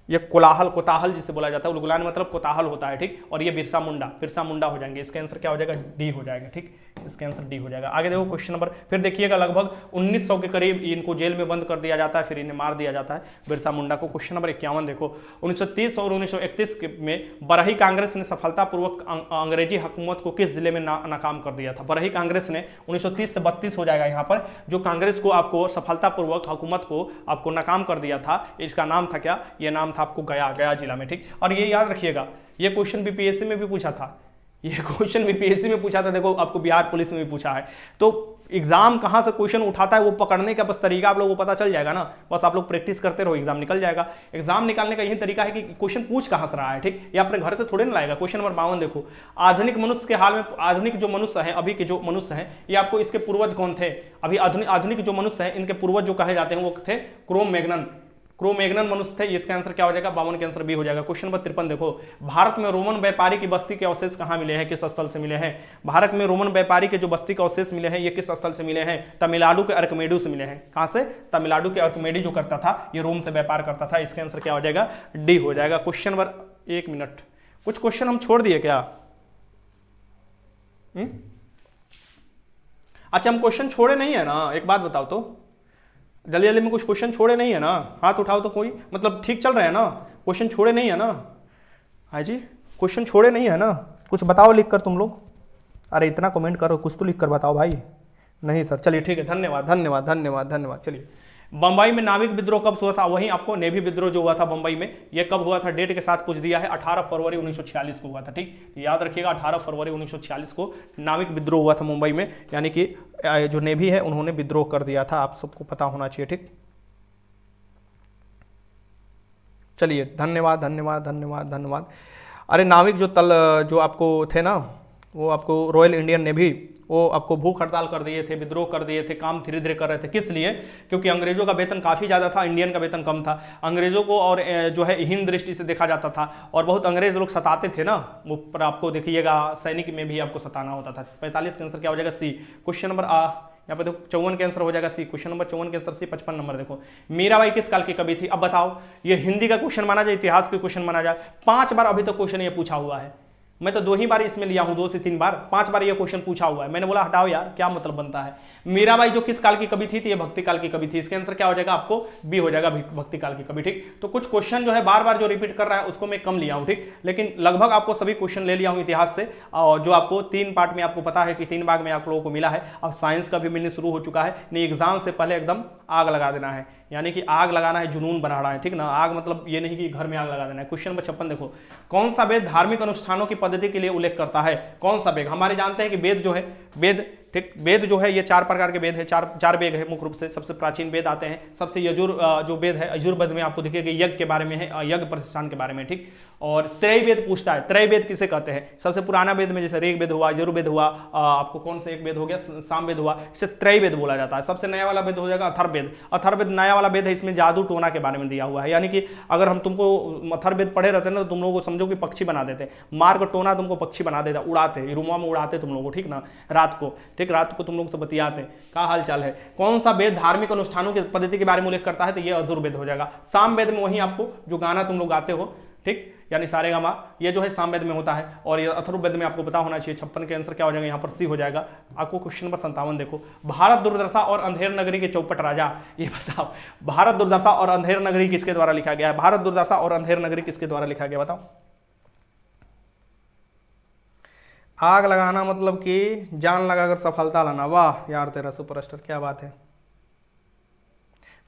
ये कोताहल जिसे बोला जाता है, उलगुलान मतलब कोताहल होता है, ठीक। और ये बिरसा मुंडा हो जाएंगे। इसका आंसर क्या हो जाएगा? डी हो जाएगा, ठीक। इसका आंसर डी हो जाएगा। आगे देखो क्वेश्चन नंबर, फिर देखिएगा लगभग 1900 के करीब इनको जेल में बंद कर दिया जाता है, फिर इन्हें मार दिया जाता है बिरसा मुंडा को। क्वेश्चन नंबर 51 देखो, 1930 और 1931 में बरही कांग्रेस ने सफलतापूर्वक अंग्रेजी हुकूमत को किस जिले में नाकाम कर दिया था? बरही कांग्रेस ने 1930 से 32 हो जाएगा यहाँ पर, जो कांग्रेस को आपको सफलतापूर्वक हुकूमत को आपको नाकाम कर दिया था, इसका नाम था क्या? ये नाम था आपको गया जिला में, ठीक। और ये याद रखिएगा, ये क्वेश्चन बीपीएससी में भी पूछा था, ये क्वेश्चन बीपीएससी में पूछा था। देखो आपको बिहार पुलिस में भी पूछा है। तो एग्जाम कहां से क्वेश्चन उठाता है वो पकड़ने का बस तरीका आप लोगों को पता चल जाएगा ना, बस आप लोग प्रैक्टिस करते रहो, एग्जाम निकल जाएगा। एग्जाम निकालने का यही तरीका है कि क्वेश्चन पूछ कहां से रहा है, ठीक। ये अपने घर से थोड़े ना लाएगा। क्वेश्चन नंबर 52 देखो, आधुनिक मनुष्य के हाल में, आधुनिक जो मनुष्य है, अभी के जो मनुष्य हैं, ये आपको इसके पूर्वज कौन थे? अभी आधुनिक जो मनुष्य हैं इनके पूर्वज जो कहे जाते हैं वो थे क्रोमैग्नन मनुष्य थे। इसका आंसर क्या हो जाएगा? 52 के आंसर बी हो जाएगा। क्वेश्चन नंबर 53 देखो, भारत में रोमन व्यापारी की बस्ती के अवशेष कहां मिले हैं, किस स्थल से मिले हैं? भारत में रोमन व्यापारी के जो बस्ती के अवशेष मिले हैं ये किस स्थल से मिले हैं? तमिलनाडु के अर्कमेडू से मिले हैं। कहां से? तमिलनाडु के अर्कमेडी जो करता था ये रोम से व्यापार करता था। इसका आंसर क्या हो जाएगा? डी हो जाएगा। क्वेश्चन नंबर, एक मिनट, कुछ क्वेश्चन हम छोड़ दिए क्या? अच्छा, हम क्वेश्चन छोड़े नहीं है ना, एक बात बताओ तो, जल्दी जल्दी में कुछ क्वेश्चन छोड़े नहीं है ना? हाथ उठाओ तो कोई, मतलब ठीक चल रहे हैं ना? क्वेश्चन छोड़े नहीं है ना? हाँ जी, क्वेश्चन छोड़े नहीं है ना? कुछ बताओ लिख कर तुम लोग। अरे इतना कमेंट करो, कुछ तो लिख कर बताओ भाई। नहीं सर, चलिए ठीक है, धन्यवाद धन्यवाद धन्यवाद धन्यवाद। चलिए, बंबई में नाविक विद्रोह कब हुआ था? वहीं आपको नेवी विद्रोह जो हुआ था बंबई में, ये कब हुआ था? डेट के साथ पूछ दिया है, 18 फरवरी 1946 को हुआ था, ठीक। याद रखिएगा 18 फरवरी 1946 को नाविक विद्रोह हुआ था मुंबई में, यानी कि जो नेवी है उन्होंने विद्रोह कर दिया था, आप सबको पता होना चाहिए, ठीक। चलिए, धन्यवाद धन्यवाद धन्यवाद धन्यवाद। अरे नाविक जो आपको थे ना, वो आपको रॉयल इंडियन नेवी, वो आपको भूख हड़ताल कर दिए थे, विद्रोह कर दिए थे, काम धीरे धीरे कर रहे थे। किस लिए? क्योंकि अंग्रेजों का वेतन काफ़ी ज़्यादा था, इंडियन का वेतन कम था। अंग्रेजों को और जो है हीन दृष्टि से देखा जाता था, और बहुत अंग्रेज लोग सताते थे ना, वो पर आपको देखिएगा सैनिक में भी आपको सताना होता था। 45 का आंसर क्या हो जाएगा? सी। क्वेश्चन नंबर यहाँ पे देखो 54 के आंसर हो जाएगा सी। क्वेश्चन नंबर 54 के आंसर सी। 55 नंबर देखो, मीराबाई किस काल की कवि थी? अब बताओ, ये हिंदी का क्वेश्चन माना जाए, इतिहास का क्वेश्चन माना जाए? 5 बार अभी तक क्वेश्चन ये पूछा हुआ है, मैं तो 2 ही बार इसमें लिया हूं, 2 से 3 बार, 5 बार ये क्वेश्चन पूछा हुआ है। मैंने बोला हटाओ यार, क्या मतलब बनता है? मीराबाई जो किस काल की कवि थी? तो ये भक्ति काल की कवि थी। इसका आंसर क्या हो जाएगा? आपको बी हो जाएगा, भक्ति काल की कवि, ठीक। तो कुछ क्वेश्चन जो है बार बार जो रिपीट कर रहा है उसको मैं कम लिया हूं, ठीक, लेकिन लगभग आपको सभी क्वेश्चन ले लिया हूं इतिहास से, और जो आपको 3 पार्ट में आपको पता है कि 3 भाग में आप लोगों को मिला है। अब साइंस का भी मिलने शुरू हो चुका है, नहीं एग्जाम से पहले एकदम आग लगा देना है, यानी कि आग लगाना है, जुनून बना रहा है, ठीक ना। आग मतलब ये नहीं कि घर में आग लगा देना है। क्वेश्चन नंबर 56 देखो, कौन सा वेद धार्मिक अनुष्ठानों की पद्धति के लिए उल्लेख करता है? कौन सा वेद? हमारे जानते हैं कि वेद जो है, वेद ठीक। वेद जो है ये 4 प्रकार के वेद है, चार वेद है मुख्य रूप से। सबसे प्राचीन वेद आते हैं, सबसे यजुर जो वेद है, यजुर्वेद में आपको देखिएगा यज्ञ के बारे में है, यज्ञ प्रतिष्ठान के बारे में, ठीक। और त्रैवेद पूछता है, त्रैवेद किसे कहते हैं? सबसे पुराना वेद में जैसे ऋग्वेद हुआ, यजुर्वेद हुआ, आपको कौन सा एक वेद हो गया, सामवेद हुआ, इसे त्रैवेद बोला जाता है। सबसे नया वाला वेद हो जाएगा अथर्ववेद। अथर्ववेद नया वाला वेद है, इसमें जादू टोना के बारे में दिया हुआ है, यानी कि अगर हम तुमको अथर्ववेद पढ़े रहते ना तो तुम लोगों को समझो कि पक्षी बना देते, मार्ग टोना तुमको पक्षी बना देता, उड़ाते, रूमा में उड़ाते तुम लोगों को, ठीक ना, रात को, ठीक, रात को तुम लोग से बतियाते, क्या हाल चाल है। कौन सा वेद धार्मिक अनुष्ठानों की पद्धति के बारे में उल्लेख करता है? तो ये यजुर्वेद हो जाएगा। सामवेद में वही आपको जो गाना तुम लोग गाते हो, ठीक, यानी सारेगामा, ये जो है सामवेद में होता है। और ये अथर्ववेद में आपको पता होना चाहिए। 56 के आंसर क्या हो जाएगा यहाँ पर? सी हो जाएगा। आपको क्वेश्चन नंबर 57 देखो, भारत दुर्दशा और अंधेर नगरी के चौपट राजा, ये बताओ भारत दुर्दशा और अंधेर नगरी किसके द्वारा लिखा गया है? भारत दुर्दशा और अंधेर नगरी किसके द्वारा लिखा गया, बताओ। आग लगाना मतलब कि जान लगाकर सफलता लाना। वाह यार तेरा सुपरस्टार, क्या बात है।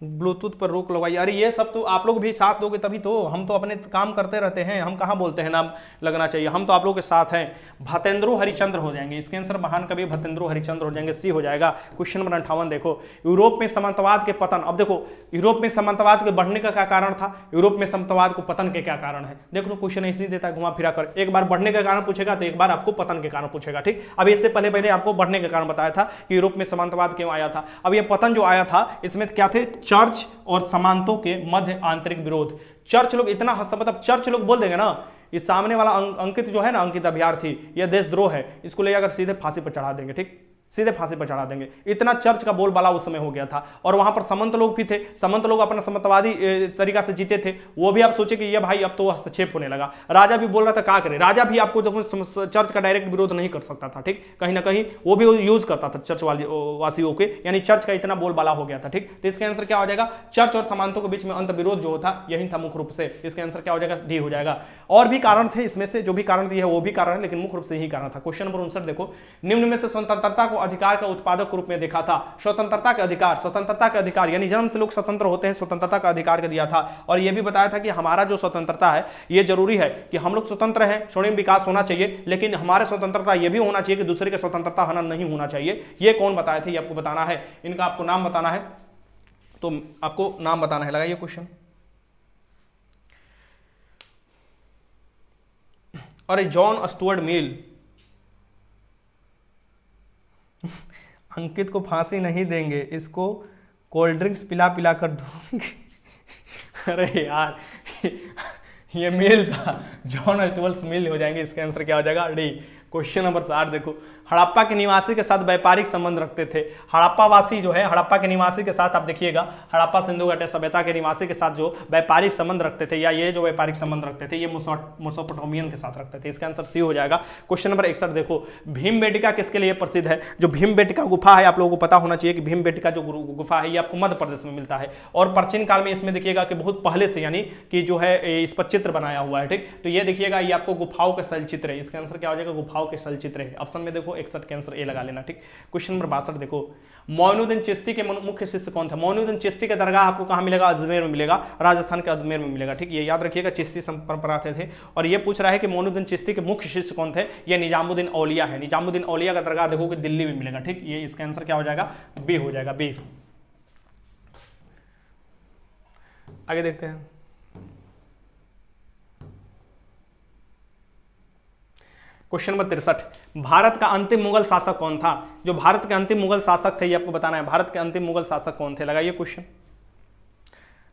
ब्लूटूथ पर रोक लगवाइए। अरे ये सब तो आप लोग भी साथ दोगे तभी तो, हम तो अपने काम करते रहते हैं, हम कहाँ बोलते हैं नाम लगना चाहिए, हम तो आप लोगों के साथ हैं। भतेंद्र हरिचंद्र हो जाएंगे, इसके आंसर महान कवि भतेंद्र हरिचंद्र हो जाएंगे, सी हो जाएगा। क्वेश्चन नंबर 58 देखो, यूरोप में सामंतवाद के पतन। अब देखो यूरोप में सामंतवाद के बढ़ने का क्या कारण था, यूरोप में सामंतवाद को पतन के क्या कारण है। देख लो क्वेश्चन ऐसे ही देता है घुमा फिरा कर, एक बार बढ़ने का कारण पूछेगा तो एक बार आपको पतन के कारण पूछेगा, ठीक। अब इससे पहले मैंने आपको बढ़ने का कारण बताया था कि यूरोप में सामंतवाद क्यों आया था। अब ये पतन जो आया था इसमें क्या थे? चर्च और समानतों के मध्य आंतरिक विरोध। चर्च लोग इतना मतलब चर्च लोग बोल देंगे ना, इस सामने वाला अंकित जो है ना, अंकित अभ्यर्थी, यह देशद्रोह है, इसको ले जाकर सीधे फांसी पर चढ़ा देंगे, ठीक, सीधे फांसी पर चढ़ा देंगे। इतना चर्च का बोलबाला उस समय हो गया था। और वहां पर सामंत लोग भी थे, सामंत लोग अपना सामंतवादी तरीका से जीते थे। वो भी आप सोचे कि ये भाई अब तो हस्तक्षेप होने लगा। राजा भी बोल रहा था क्या करे, राजा भी आपको देखो चर्च का डायरेक्ट विरोध नहीं कर सकता था, ठीक, कहीं ना कहीं वो भी यूज करता था चर्च वासियों के, यानी चर्च का इतना बोलबाला हो गया था, ठीक। तो इसका आंसर क्या हो जाएगा? चर्च और समानतों के बीच में अंत विरोध जो था यही था मुख्य रूप से। इसका आंसर क्या हो जाएगा? डी हो जाएगा। और भी कारण थे इसमें से, जो भी कारण दिए है वो भी कारण है, लेकिन मुख्य रूप से यही कारण था। क्वेश्चन नंबर 59 देखो, निम्न में से स्वतंत्रता को अधिकार का उत्पादक के रूप में देखा था। स्वतंत्रता के अधिकार, स्वतंत्रता के अधिकार यानी जन्म से लोग स्वतंत्र होते हैं, स्वतंत्रता का अधिकार का दिया था। और यह भी बताया था कि हमारा जो स्वतंत्रता है ये जरूरी है कि हम लोग स्वतंत्र हैं, स्वर्णिम विकास होना चाहिए, लेकिन हमारे स्वतंत्रता ये भी होना चाहिए कि दूसरे के स्वतंत्रता हनन नहीं होना चाहिए। ये कौन बताए थे? ये आपको बताना है, इनका आपको नाम बताना है, तो आपको नाम बताना है। लगाइए क्वेश्चन। अरे जॉन स्टुअर्ट मिल, अंकित को फांसी नहीं देंगे, इसको कोल्ड ड्रिंक्स पिला पिला कर ढूंढेंगे। अरे यार ये मिल था, जॉन स्टुअर्ट मिल हो जाएंगे। इसका आंसर क्या हो जाएगा? डी। क्वेश्चन नंबर 60 देखो, हड़प्पा के निवासी के साथ व्यापारिक संबंध रखते थे। हड़प्पा वासी जो है, हड़प्पा के निवासी के साथ आप देखिएगा, हड़प्पा सिंधु घाटी सभ्यता के निवासी के साथ जो व्यापारिक संबंध रखते थे, या ये जो व्यापारिक संबंध रखते थे, ये मेसोपोटामियन के साथ रखते थे। इसका आंसर सी हो जाएगा। क्वेश्चन नंबर 61 देखो, भीमबेटका किसके लिए प्रसिद्ध है? जो भीमबेटका गुफा है, आप लोगों को पता होना चाहिए कि भीमबेटका जो गुफा है ये आपको मध्य प्रदेश में मिलता है। और प्राचीन काल में इसमें देखिएगा कि बहुत पहले से, यानी कि जो है इस पर चित्र बनाया हुआ है, ठीक। तो ये देखिएगा ये आपको गुफाओं के शैलचित्र है। इसका आंसर क्या हो जाएगा? गुफाओं के शैलचित्र है। ऑप्शन में देखो 61 के आंसर ए लगा लेना, ठीक। क्वेश्चन नंबर 62 देखो, मोइनुद्दीन चिश्ती के मुख्य शिष्य कौन थे? मोइनुद्दीन चिश्ती का दरगाह आपको कहां मिलेगा? अजमेर में मिलेगा, राजस्थान के अजमेर में मिलेगा, ठीक। ये याद रखिएगा, चिश्ती परंपरा थे। और ये पूछ रहा है कि मोइनुद्दीन चिश्ती के मुख्य शिष्य कौन थे? ये निजामुद्दीन औलिया है। निजामुद्दीन औलिया का दरगाह देखोगे दिल्ली में मिलेगा, ठीक। ये इसका आंसर क्या हो जाएगा? बी हो जाएगा, बी। आगे देखते हैं। क्वेश्चन नंबर 63, भारत का अंतिम मुगल शासक कौन था? जो भारत के अंतिम मुगल शासक थे ये आपको बताना है। भारत के अंतिम मुगल शासक कौन थे? लगाइए क्वेश्चन।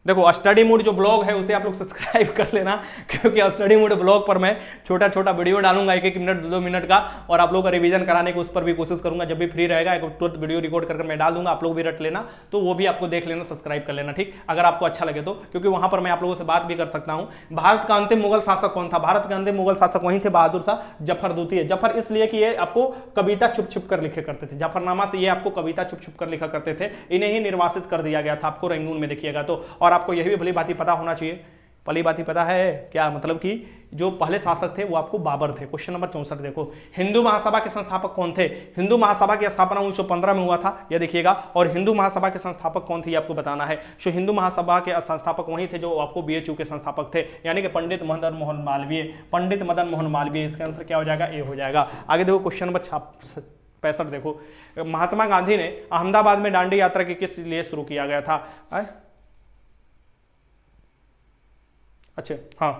देखो स्टडी मूड जो ब्लॉग है उसे आप लोग सब्सक्राइब कर लेना, क्योंकि स्टडी मूड ब्लॉग पर मैं छोटा छोटा वीडियो डालूंगा, 1-1 मिनट 2-2 मिनट का, और आप लोग का रिवीजन कराने की उस पर भी कोशिश करूंगा। जब भी फ्री रहेगा एक तुरंत वीडियो रिकॉर्ड करके मैं डाल दूंगा, आप लोग भी रट लेना, तो वो भी आपको देख लेना, सब्सक्राइब कर लेना, ठीक, अगर आपको अच्छा लगे तो, क्योंकि वहां पर मैं आप लोगों से बात भी कर सकता हूं। भारत का अंतिम मुगल शासक कौन था? भारत के अंतिम मुगल शासक वही थे, बहादुर शाह जफर द्वितीय। जफर इसलिए कि ये आपको कविता छुप छुप कर लिखे करते थे, जफरनामा से ये आपको कविता छुप छुप कर लिखा करते थे। इन्हें ही निर्वासित कर दिया गया था, आपको रंगून में देखिएगा तो। और आपको यही भी भली बात पता होना चाहिए, भली बात पता है क्या मतलब कि जो पहले शासक थे वो आपको बाबर थे। क्वेश्चन नंबर 64 देखो, हिंदू महासभा के संस्थापक कौन थे? हिंदू महासभा की स्थापना 1915 में हुआ था, ये देखिएगा। और हिंदू महासभा के संस्थापक कौन थे ये आपको बताना है। जो हिंदू महासभा के संस्थापक वही थे जो आपको बीएचयू के संस्थापक थे, यानी कि पंडित मदन मोहन मालवीय। पंडित मदन मोहन मालवीय। इसका आंसर क्या हो जाएगा? ए हो जाएगा। आगे देखो क्वेश्चन नंबर 65 देखो, महात्मा गांधी ने अहमदाबाद में दांडी यात्रा की किस लिए शुरू किया गया था? अच्छा हाँ,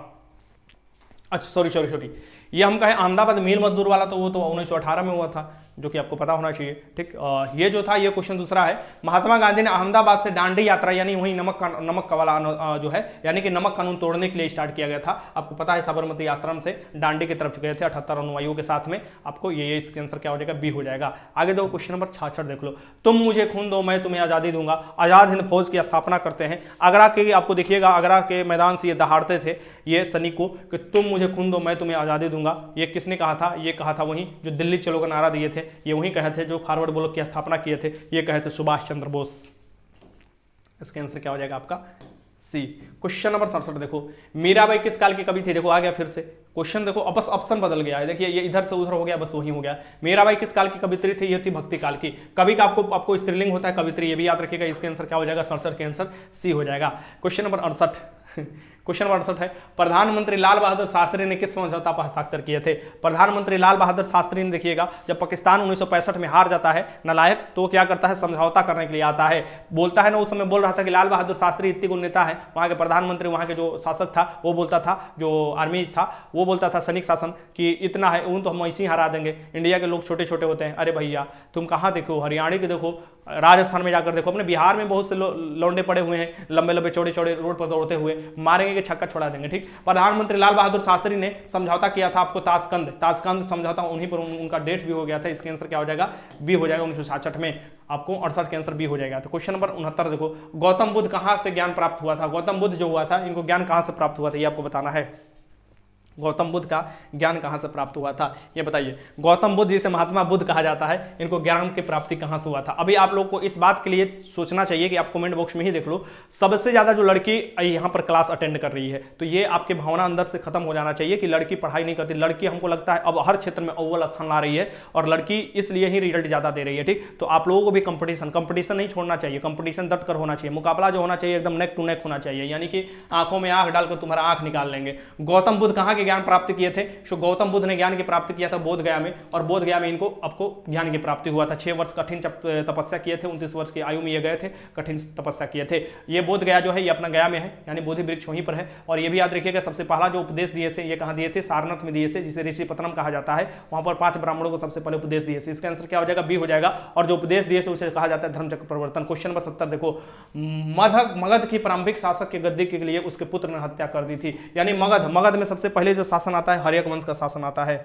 अच्छा सॉरी, ये हम कहें अहमदाबाद मिल मजदूर वाला, तो वो तो 1918 में हुआ था, जो कि आपको पता होना चाहिए। ठीक, ये जो था, ये क्वेश्चन दूसरा है, महात्मा गांधी ने अहमदाबाद से दांडी यात्रा यानी वही नमक का वाला जो है, यानी कि नमक कानून तोड़ने के लिए स्टार्ट किया गया था। आपको पता है साबरमती आश्रम से दांडी की तरफ गए थे 78 अनुयायियों के साथ में। आपको ये इसका आंसर क्या हो जाएगा? बी हो जाएगा। आगे देखो क्वेश्चन नंबर 66 देख लो, तुम मुझे खून दो मैं तुम्हें आजादी दूंगा। आजाद हिंद फौज की स्थापना करते हैं आगरा के, आपको देखिएगा आगरा के मैदान से ये दहाड़ते थे ये सैनिक को कि तुम मुझे खून दो मैं तुम्हें आजादी दूंगा। ये किसने कहा था? ये कहा था वही जो दिल्ली चलो का नारा दिए थे, ये वही कहे थे जो फॉरवर्ड ब्लॉक की स्थापना किए थे, ये कहे थे सुभाष चंद्र बोस। इसका आंसर क्या हो जाएगा आपका? सी। क्वेश्चन नंबर 67 देखो, मीराबाई किस काल की कवि थी? देखो आ गया फिर से क्वेश्चन, देखो बस ऑप्शन बदल गया है। देखिए ये इधर से उधर हो गया, बस वही हो गया। मीराबाई किस काल की कवित्री थी? ये थी भक्ति काल की। कवि का आपको स्त्रीलिंग होता है कवित्री, ये भी याद रखिएगा। इसका आंसर क्या हो जाएगा? 67 के आंसर सी हो जाएगा। क्वेश्चन नंबर 68 क्वेश्चन नंबर 68 है, प्रधानमंत्री लाल बहादुर शास्त्री ने किस समझौता पर हस्ताक्षर किए थे? प्रधानमंत्री लाल बहादुर शास्त्री ने, देखिएगा जब पाकिस्तान 1965 में हार जाता है नालायक, तो क्या करता है? समझौता करने के लिए आता है। बोलता है ना, उस समय बोल रहा था कि लाल बहादुर शास्त्री इतनी गुण नेता है, वहां के प्रधानमंत्री, वहां के जो शासक था वो बोलता था, जो आर्मी था वो बोलता था, सैनिक शासन कि इतना है उन तो हम ऐसे ही हरा देंगे, इंडिया के लोग छोटे छोटे होते हैं। अरे भैया तुम कहाँ देखो, हरियाणा के देखो, राजस्थान में जाकर देखो, अपने बिहार में बहुत से लौंडे पड़े हुए हैं, लंबे लंबे चौड़े चौड़े रोड पर दौड़ते हुए, मारेंगे कि छक्का छोड़ा देंगे। ठीक, प्रधानमंत्री लाल बहादुर शास्त्री ने समझौता किया था आपको ताशकंद समझौता, उन्हीं पर उनका डेट भी हो गया था। इसके आंसर क्या हो जाएगा? बी हो जाएगा। 1966 में आपको 68 के आंसर बी हो जाएगा। तो क्वेश्चन नंबर 69 देखो, गौतम बुद्ध कहां से ज्ञान प्राप्त हुआ था? गौतम बुद्ध जो हुआ था, इनको ज्ञान कहां से प्राप्त हुआ था, ये आपको बताना है। गौतम बुद्ध का ज्ञान कहां से प्राप्त हुआ था, ये बताइए। गौतम बुद्ध जिसे महात्मा बुद्ध कहा जाता है, इनको ज्ञान की प्राप्ति कहां से हुआ था? अभी आप लोग को इस बात के लिए सोचना चाहिए कि आप कमेंट बॉक्स में ही देख लो, सबसे ज्यादा जो लड़की यहां पर क्लास अटेंड कर रही है, तो ये आपकी भावना अंदर से खत्म हो जाना चाहिए कि लड़की पढ़ाई नहीं करती। लड़की हमको लगता है अब हर क्षेत्र में अव्वल स्थान ला रही है, और लड़की इसलिए ही रिजल्ट ज्यादा दे रही है। ठीक, तो आप लोगों को भी कंपटीशन नहीं छोड़ना चाहिए, कंपटीशन डट कर होना चाहिए, मुकाबला जो होना चाहिए एकदम नेक टू नेक होना चाहिए, यानी कि आंखों में आंख डालकर तुम्हारा आंख निकाल लेंगे। गौतम बुद्ध कहां के ज्ञान प्राप्त किए थे? गौतम बुद्ध ने ज्ञान की प्राप्ति किया था बोध गया में, और बोध गया में इनको आपको ज्ञान की प्राप्ति हुआ था। 6 वर्ष कठिन तपस्या किए थे, 29 वर्ष की आयु में ये गए थे, कठिन तपस्या किए थे। ये बोध गया जो है ये अपना गया में है, यानी बोधि वृक्ष वहीं पर है। और ये भी याद रखिएगा सबसे पहला जो उपदेश दिए थे ये कहां दिए थे? सारनाथ में दिए थे, जिसे ऋषि पतनम कहा जाता है। वहां पर 5 ब्राह्मणों को सबसे पहले उपदेश दिए थे। इसका आंसर क्या हो जाएगा? बी हो जाएगा। और जो उपदेश दिए थे उसे कहा जाता है धर्मचक्र प्रवर्तन। क्वेश्चन नंबर 70 देखो, मगध की प्रारंभिक शासक के गद्दी के लिए उसके पुत्र ने हत्या कर दी थी, यानी मगध में सबसे पहले जो शासन आता है हर्यक वंश का शासन आता है।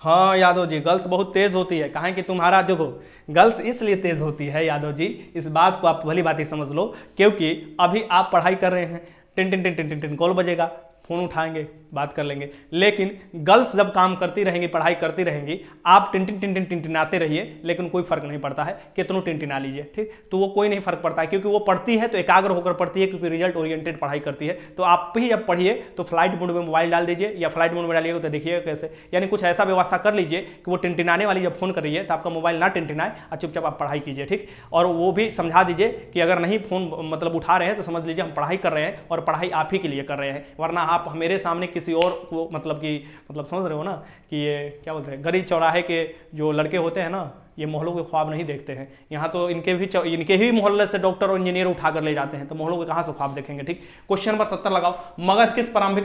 हाँ यादव जी, गर्ल्स बहुत तेज होती है, कहें कि तुम्हारा देखो गर्ल्स इसलिए तेज होती है यादव जी, इस बात को आप भली बात ही समझ लो, क्योंकि अभी आप पढ़ाई कर रहे हैं, tin tin tin tin tin tin call बजेगा, फोन उठाएंगे, बात कर लेंगे। लेकिन गर्ल्स जब काम करती रहेंगी, पढ़ाई करती रहेंगी, आप टिनटिनाते रहिए, लेकिन कोई फर्क नहीं पड़ता है, कितनों टिनटिना लीजिए। ठीक, तो वो कोई नहीं फर्क पड़ता है, क्योंकि वो पढ़ती है तो एकाग्र होकर पढ़ती है, क्योंकि रिजल्ट ओरिएंटेड पढ़ाई करती है। तो आप भी जब पढ़िए तो फ्लाइट मोड में मोबाइल डाल दीजिए, या फ्लाइट मोड में डालिएगा तो देखिएगा कैसे, यानी कुछ ऐसा व्यवस्था कर लीजिए कि वो टिनटिनाने वाली जब फोन कर रही है तो आपका मोबाइल ना टिनटिनाए, और चुपचाप आप पढ़ाई कीजिए। ठीक, और वो भी समझा दीजिए कि अगर नहीं फोन मतलब उठा रहे हैं तो समझ लीजिए हम पढ़ाई कर रहे हैं, और पढ़ाई आप ही के लिए कर रहे हैं, वरना आप मेरे सामने किसी और को मतलब समझ रहे हो ना कि ये क्या बोलते हैं, गरीब चौराहे के जो लड़के होते हैं ना, ये मोहल्लों के ख्वाब नहीं देखते हैं। यहाँ तो इनके ही मोहल्ले से डॉक्टर और इंजीनियर उठाकर ले जाते हैं, तो मोहल्लों के कहाँ से ख्वाब देखेंगे। ठीक, क्वेश्चन नंबर 70 लगाओ, मगध किस प्रारंभिक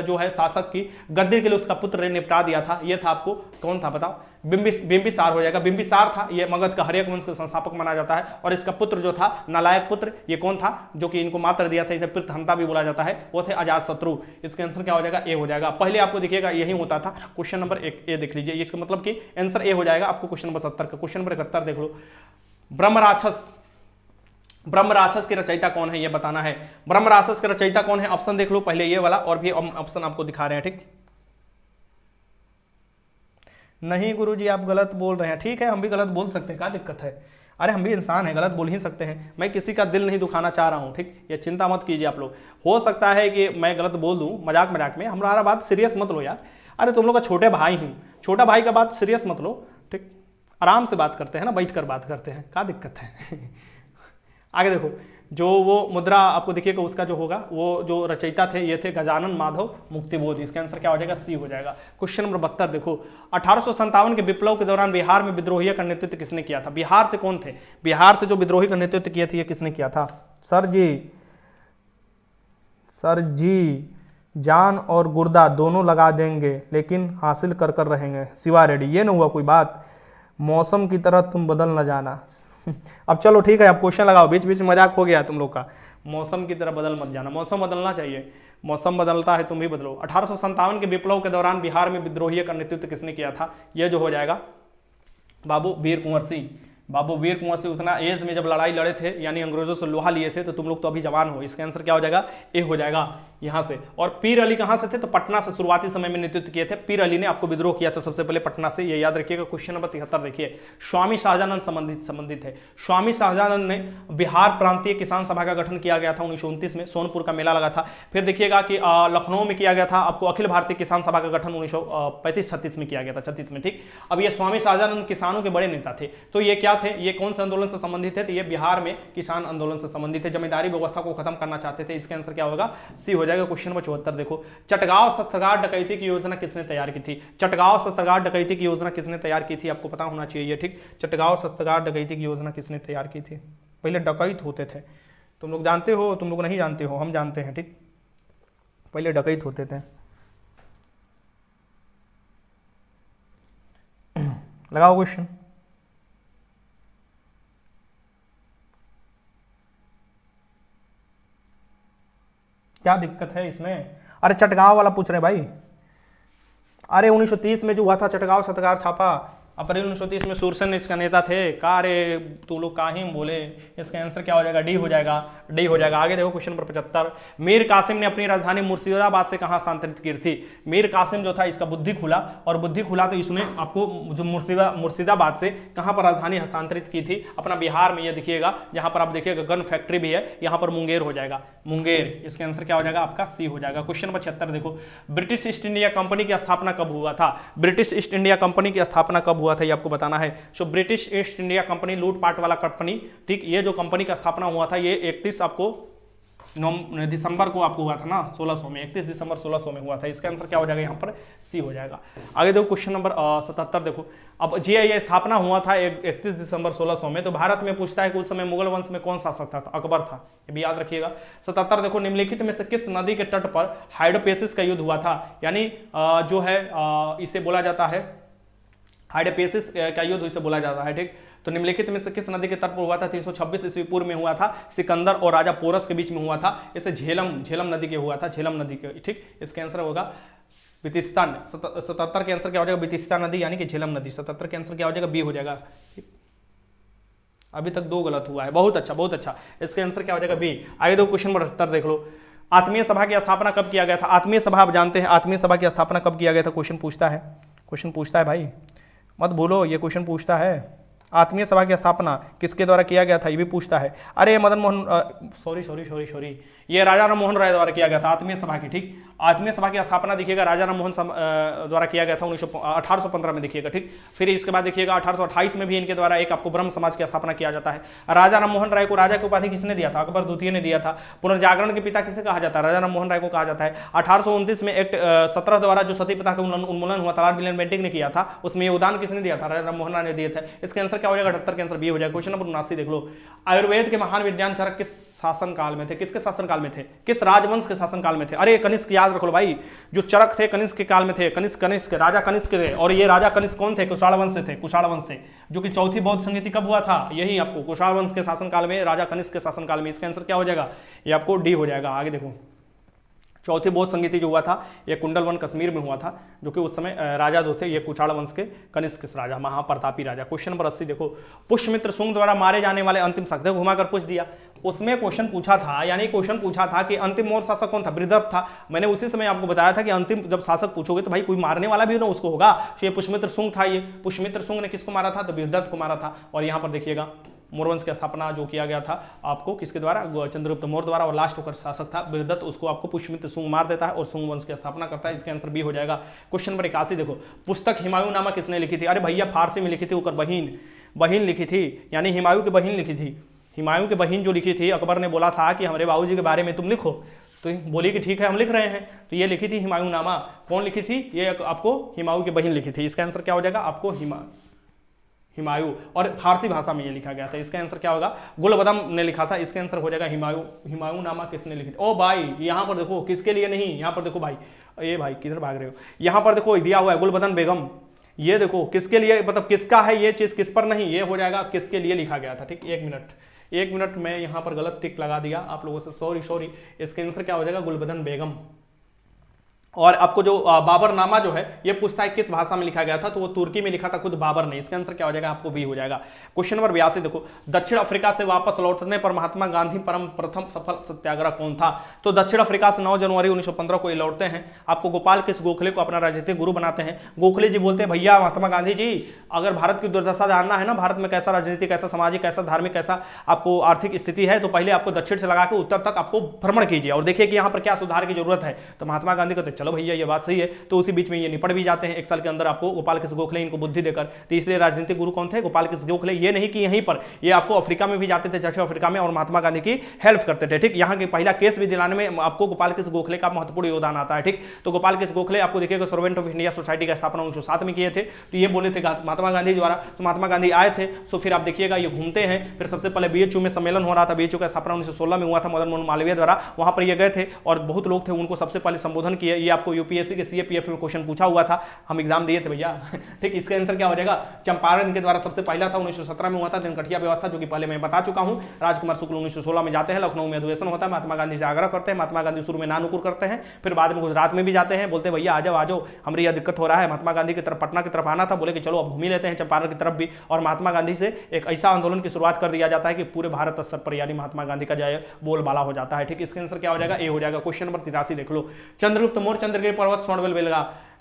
जो है शासक की गद्दी के लिए उसका पुत्र ने निपटा दिया था? ये था आपको कौन था बताओ? बिंबिसार हो जाएगा। बिंबिसार था, ये मगध का हर्यक वंश का संस्थापक माना जाता है, और इसका पुत्र जो था नालायक पुत्र, ये कौन था जो कि इनको मात्र दिया था, इसे पितृहंता भी बोला जाता है, वो थे अजातशत्रु। इसका आंसर क्या हो जाएगा? ए हो जाएगा। पहले आपको देखिएगा यही होता था। क्वेश्चन नंबर 1 ए देख लीजिए, इसका मतलब कि आंसर ए हो जाएगा आपको क्वेश्चन नंबर 70 का। क्वेश्चन नंबर 71 देख लो, ब्रह्म राक्षस की रचयिता कौन है, ये बताना है। ब्रह्म राक्षस की रचयिता कौन है? ऑप्शन देख लो पहले ये वाला, और भी ऑप्शन आपको दिखा रहे हैं। ठीक, नहीं गुरुजी आप गलत बोल रहे हैं। ठीक है, हम भी गलत बोल सकते हैं, क्या दिक्कत है? अरे हम भी इंसान हैं, गलत बोल ही सकते हैं। मैं किसी का दिल नहीं दुखाना चाह रहा हूँ। ठीक, ये चिंता मत कीजिए आप लोग। हो सकता है कि मैं गलत बोल दूँ मजाक में, हमारा बात सीरियस मत लो यार। अरे तुम लोग का छोटे भाई हूँ, छोटा भाई का बात सीरियस मत लो। ठीक, आराम से बात करते हैं ना, बैठ कर बात करते हैं, क्या दिक्कत है? आगे देखो, जो वो मुद्रा आपको देखिएगा उसका जो होगा वो जो रचयिता थे ये थे गजानन माधव मुक्तिबोध। इसका आंसर क्या हो जाएगा? सी हो जाएगा। क्वेश्चन नंबर 72 देखो, 1857 के विप्लव के दौरान बिहार में विद्रोहियों का नेतृत्व किसने किया था? बिहार से कौन थे? बिहार से जो विद्रोही का नेतृत्व किया था ये किसने किया था? सर जी जान और गुर्दा दोनों लगा देंगे लेकिन हासिल कर कर रहेंगे, शिवा रेड्डी। ये ना हुआ कोई बात, मौसम की तरह तुम बदल न जाना। अब चलो ठीक है, अब क्वेश्चन लगाओ, बीच बीच में मजाक हो गया तुम लोग का। मौसम की तरह बदल मत जाना, मौसम बदलना चाहिए, मौसम बदलता है तुम भी बदलो। 1857 के विप्लव के दौरान बिहार में विद्रोहियों का नेतृत्व किसने किया था? यह जो हो जाएगा बाबू वीर कुंवर सिंह। बाबू वीर कुंवर सिंह उतना एज में जब लड़ाई लड़े थे यानी अंग्रेजों से लोहा लिए थे, तो तुम लोग तो अभी जवान हो। इसका आंसर क्या हो जाएगा? ए हो जाएगा यहां से। और पीर अली कहां से थे? तो पटना से शुरुआती समय में नेतृत्व किए थे। पीर अली ने आपको विद्रोह किया था सबसे पहले पटना से, ये याद रखिएगा। क्वेश्चन नंबर 73 देखिए, स्वामी शाहजानंद संबंधित है। स्वामी शाहजानंद ने बिहार प्रांतीय किसान सभा का गठन किया गया था 1929 में, सोनपुर का मेला लगा था। फिर देखिएगा कि लखनऊ में किया गया था आपको अखिल भारतीय किसान सभा का गठन 1935-36 में किया गया था, 36 में, ठीक। अब ये स्वामी शाहजानंद किसानों के बड़े नेता थे। तो ये क्या थे? ये कौन से आंदोलन से संबंधित है? तो ये बिहार में किसान आंदोलन से संबंधित है, जमींदारी व्यवस्था को खत्म करना चाहते थे। इसका आंसर क्या होगा? सी हो जाएगा। क्वेश्चन नंबर 74 देखो, चटगांव शस्त्रागार डकैती की योजना किसने तैयार की थी? चटगांव शस्त्रागार डकैती की योजना किसने तैयार की थी? आपको पता होना चाहिए, ठीक। चटगांव शस्त्रागार डकैती की योजना किसने तैयार की थी? पहले डकैत होते थे, तुम लोग जानते हो, तुम लोग नहीं जानते हो, हम जानते हैं, ठीक। पहले डकैत होते थे। लगाओ क्वेश्चन। क्या दिक्कत है इसमें? अरे चटगांव वाला पूछ रहे हैं भाई। अरे 1930 में जो हुआ था चटगांव शस्त्रागार छापा, अप्रैल 1930 में सूरसेन इसका नेता थे। का रे तू लोग काहे बोले? इसका आंसर क्या हो जाएगा? डी हो जाएगा, डी हो जाएगा। आगे देखो क्वेश्चन नंबर 75, मीर कासिम ने अपनी राजधानी मुर्शिदाबाद से कहां स्थानांतरित की थी? मीर कासिम जो था इसका बुद्धि खुला, और बुद्धि खुला तो इसने आपको जो मुर्शिदाबाद से कहां पर राजधानी हस्तांतरित की थी? अपना बिहार में। ये देखिएगा जहां पर आप देखिएगा गन फैक्ट्री भी है, यहां पर मुंगेर हो जाएगा, मुंगेर। इसका आंसर क्या हो जाएगा? आपका सी हो जाएगा। क्वेश्चन नंबर 76 देखो, ब्रिटिश ईस्ट इंडिया कंपनी की स्थापना कब हुआ था? ब्रिटिश ईस्ट इंडिया कंपनी की स्थापना कब हुआ था ये आपको बताना है। So British east India company लूटपाट वाला कंपनी, ठीक। ये जो कंपनी का स्थापना हुआ था ये 31 आपको दिसंबर को आपको हुआ था ना 1600 में, 31 दिसंबर 1600 में हुआ था। इसका आंसर क्या हो जाएगा? यहाँ पर सी हो जाएगा। आगे देखो क्वेश्चन नंबर 77 देखो, अब ये स्थापना हुआ था 31 दिसंबर 1600 में, तो भारत में पूछता है कि उस समय मुगल वंश में कौन शासक था? अकबर था, ये भी याद रखिएगा। 77 देखो, निम्नलिखित में से किस नदी के तट पर हाइड्रोपेसिस का युद्ध हुआ था? यानी जो है इसे बोला जाता है हाइड्रोपेसिस का युद्ध इसे बोला जाता है, ठीक। तो निम्नलिखित में से किस नदी के तट पर हुआ था? 326 ईस्वी पूर्व में हुआ था, सिकंदर और राजा पोरस के बीच में हुआ था। इसे झेलम नदी के हुआ था, झेलम नदी के, ठीक। इसका आंसर होगा बितिस्तान। 77 के आंसर क्या हो जाएगा? बितिस्ता नदी यानी कि झेलम नदी। 77 के आंसर क्या हो जाएगा? बी हो जाएगा, ठीक। अभी तक 2 गलत हुआ है, बहुत अच्छा बहुत अच्छा। इसका आंसर क्या हो जाएगा? बी। आगे दो क्वेश्चन नंबर 78 देख लो, आत्मीय सभा की स्थापना कब किया गया था? आत्मीय सभा आप जानते हैं, आत्मीय सभा की स्थापना कब किया गया था? क्वेश्चन पूछता है भाई, मत भूलो, ये क्वेश्चन पूछता है। आत्मीय सभा की स्थापना किसके द्वारा किया गया था ये भी पूछता है। अरे मदन मोहन सॉरी, ये राजा राम मोहन राय द्वारा किया गया था आत्मीय सभा की, ठीक। आत्मीय सभा की स्थापना देखिएगा राजा राम मोहन द्वारा किया गया था 1815 में, देखिएगा, ठीक। फिर इसके बाद देखिएगा 1828 में भी इनके द्वारा एक आपको ब्रह्म समाज की स्थापना किया जाता है। राजा राम मोहन राय को राजा की उपाधि किसने दिया था? अकबर द्वितीय ने दिया था। पुनर्जागरण के पिता किसे कहा जाता है? राजा राम मोहन राय को कहा जाता है। 1829 में एक्ट 17 द्वारा जो सती प्रथा का उन्मूलन हुआ था, लॉर्ड विलियम बेंटिक ने किया था, उसमें योगदान किसने दिया था? राजा राम मोहन राय ने दिए थे। इसका आंसर क्या हो जाएगा? 78 के आंसर बी हो जाएगा। क्वेश्चन नंबर 79 देख लो, आयुर्वेद के महान विज्ञान चरक किस शासन काल में थे? किसके शासन काल में थे? किस राजवंश के शासन काल में थे? अरे कनिष्क याद रख लो भाई, जो चरक थे कनिष्क के काल में थे। कनिष्क राजा कनिष्क थे, और ये राजा कनिष्क कौन थे? कुशाण वंश से थे, कुशाण वंश से। जो कि चौथी बौद्ध संगीति कब हुआ था? यही आपको कुशाण वंश के शासन काल में, राजा कनिष्क के शासन काल में। इसका आंसर क्या हो जाएगा? ये आपको डी हो जाएगा। आगे देखो, चौथी बौद्ध संगीति जो हुआ था ये कुंडलवन कश्मीर में हुआ था, जो कि उस समय राजा जो थे ये कुशाण वंश के कनिष्क राजा, महाप्रतापी राजा। क्वेश्चन नंबर 80 देखो, पुष्यमित्र शुंग द्वारा मारे जाने वाले अंतिम शासक, देखो घुमाकर पूछ दिया, उसमें क्वेश्चन पूछा था, यानी क्वेश्चन पूछा था कि अंतिम मौर्य शासक कौन था? बृहद्रथ था। मैंने उसी समय आपको बताया था कि अंतिम जब शासक पूछोगे तो भाई कोई मारने वाला भी ना उसको होगा। तो ये पुष्यमित्र शुंग था। ये पुष्यमित्र शुंग ने किसको मारा था? तो बृहद्रथ को मारा था। और यहाँ पर देखिएगा मौर्यवंश की स्थापना जो किया गया था आपको किसके द्वारा? चंद्रगुप्त मौर्य द्वारा, और लास्ट होकर शासक था बृहद्रथ, उसको आपको पुष्यमित्र शुंग मार देता है और शुंग वंश की स्थापना करता है। इसका आंसर बी हो जाएगा। क्वेश्चन नंबर 81 देखो, पुस्तक हुमायूं नामा किसने लिखी थी? अरे भैया फारसी में लिखी थी, ऊपर बहिन लिखी थी, यानी हुमायूं की बहिन लिखी थी। हुमायूं की बहन जो लिखी थी, अकबर ने बोला था कि हमारे बाबूजी के बारे में तुम लिखो, तो बोली कि ठीक है हम लिख रहे हैं। तो ये लिखी थी हुमायूं नामा। कौन लिखी थी? ये आपको हुमायूं की बहन लिखी थी। इसका आंसर क्या हो जाएगा आपको? हुमायूं। और फारसी भाषा में ये लिखा गया था। इसका आंसर क्या होगा? गुलबदम ने लिखा था। इसका आंसर हो जाएगा हुमायूं। हुमायूं नामा किसने लिखी थी? ओ भाई यहाँ पर देखो, किसके लिए नहीं, यहाँ पर देखो भाई, ये भाई किधर भाग रहे हो, यहाँ पर देखो दिया हुआ है गुलबदन बेगम। ये देखो किसके लिए, मतलब किसका है ये चीज, किस पर नहीं, ये हो जाएगा किसके लिए लिखा गया था। ठीक, एक मिनट मैं यहाँ पर गलत टिक लगा दिया आप लोगों से, सॉरी। इसका आंसर क्या हो जाएगा? गुलबदन बेगम। और आपको जो बाबरनामा जो है ये पूछता है किस भाषा में लिखा गया था, तो वो तुर्की में लिखा था खुद बाबर ने। इसका आंसर क्या हो जाएगा आपको? बी हो जाएगा। क्वेश्चन नंबर 82 देखो, दक्षिण अफ्रीका से वापस लौटने पर महात्मा गांधी प्रथम सफल सत्याग्रह कौन था? तो दक्षिण अफ्रीका से 9 जनवरी 1915 को ये लौटते हैं। आपको गोपाल कृष्ण गोखले को अपना राजनीतिक गुरु बनाते हैं। गोखले जी बोलते हैं भैया महात्मा गांधी जी, अगर भारत की दुर्दशा जानना है ना, भारत में कैसा राजनीतिक, कैसा सामाजिक, कैसा धार्मिक, कैसा आपको आर्थिक स्थिति है, तो पहले आपको दक्षिण से लगा के उत्तर तक आपको भ्रमण कीजिए और देखिए कि यहाँ पर क्या सुधार की जरूरत है। तो महात्मा गांधी कहते चलो भैया ये बात सही है। तो उसी बीच में ये निपट भी जाते हैं एक साल के अंदर आपको गोपाल कृष्ण गोखले इनको बुद्धि देकर। तो इसलिए राजनीतिक गुरु कौन थे? गोपाल कृष्ण गोखले। ये नहीं कि यहीं पर, ये आपको अफ्रीका में भी जाते थे, दक्षिण अफ्रीका में, और महात्मा गांधी की हेल्प करते थे। ठीक, यहाँ के पहला केस भी दिलाने में आपको गोपाल कृष्ण गोखले का महत्वपूर्ण योगदान आता है। ठीक, तो गोपाल कृष्ण गोखले आपको देखिएगा सर्वेंट ऑफ इंडिया सोसाइटी का स्थापना 1907 में किए थे। तो ये बोले थे महात्मा गांधी द्वारा। तो महात्मा गांधी आए थे। तो फिर आप देखिएगा ये घूमते हैं। फिर सबसे पहले बीएचयू में सम्मेलन हो रहा था। बीएचयू का स्थापना 1916 में हुआ था मदन मोहन मालवीय द्वारा। वहां पर ये गए थे और बहुत लोग थे, उनको सबसे पहले संबोधन किया। ये आपको यूपीएससी के सीएपीएफ में क्वेश्चन पूछा हुआ था, हम एग्जाम दिए थे भैया। ठीक, इसका आंसर क्या हो जाएगा? चंपारण के द्वारा सबसे पहला था, 1917 में हुआ था दिनकठिया व्यवस्था, जो कि पहले मैं बता चुका हूं। राजकुमार शुक्ल 1916 में जाते हैं, लखनऊ में अधिवेशन होता है, महात्मा गांधी से आग्रह करते हैं। महात्मा गांधी शुरू में नानुकुर करते हैं, फिर बाद में गुजरात में भी जाते हैं, बोलते हैं भैया आ जाओ, हमारी यह दिक्कत हो रहा है। महात्मा गांधी की तरफ, पटना की तरफ आना था, बोले कि चलो अब घूम ही लेते हैं चंपारण की तरफ भी। और महात्मा गांधी से एक ऐसा आंदोलन की शुरुआत कर दिया जाता है कि पूरे भारत स्तर पर यानी महात्मा गांधी का जो बोलबाला हो जाता है। ठीक, इसका आंसर क्या हो जाएगा? ए हो जाएगा। क्वेश्चन नंबर 83 देख लो, चंद्रगुप्त मौर्य चंद्रगिरी पर्वत स्वर्णबेलगोला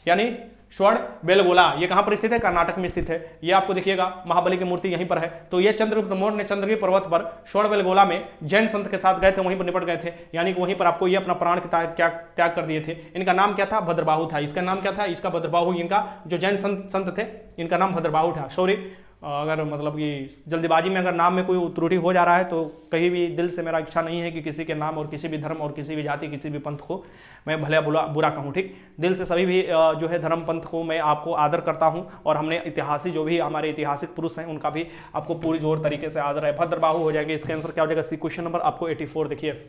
यानी स्वर्णबेलगोला ये कहां पर स्थित है? कर्नाटक में स्थित है। ये आपको देखिएगा महाबली की मूर्ति यहीं पर है। तो ये चंद्रगुप्त मौर्य ने चंद्रगिरी पर्वत पर स्वर्णबेलगोला में जैन संत के साथ गए थे, वहीं पर निपट गए थे, यानी कि वहीं पर आपको ये अपना प्राण त्याग कर दिए थे। इनका नाम क्या था? भद्रबाहु था। इसका नाम क्या था? इसका भद्रबाहु। इनका जो जैन संत थे इनका नाम भद्रबाहु था। सॉरी, अगर मतलब कि जल्दीबाजी में अगर नाम में कोई त्रुटि हो जा रहा है तो कहीं भी दिल से मेरा इच्छा नहीं है कि किसी के नाम और किसी भी धर्म और किसी भी जाति, किसी भी पंथ को मैं भले बुरा कहूँ। ठीक, दिल से सभी भी जो है धर्म पंथ को मैं आपको आदर करता हूँ, और हमने इतिहासी जो भी हमारे ऐतिहासिक पुरुष हैं उनका भी आपको पूरी जोर तरीके से आदर है। भद्रबाहु हो जाएंगे। इसका आंसर क्या हो जाएगा? सी। क्वेश्चन नंबर आपको 84 देखिए,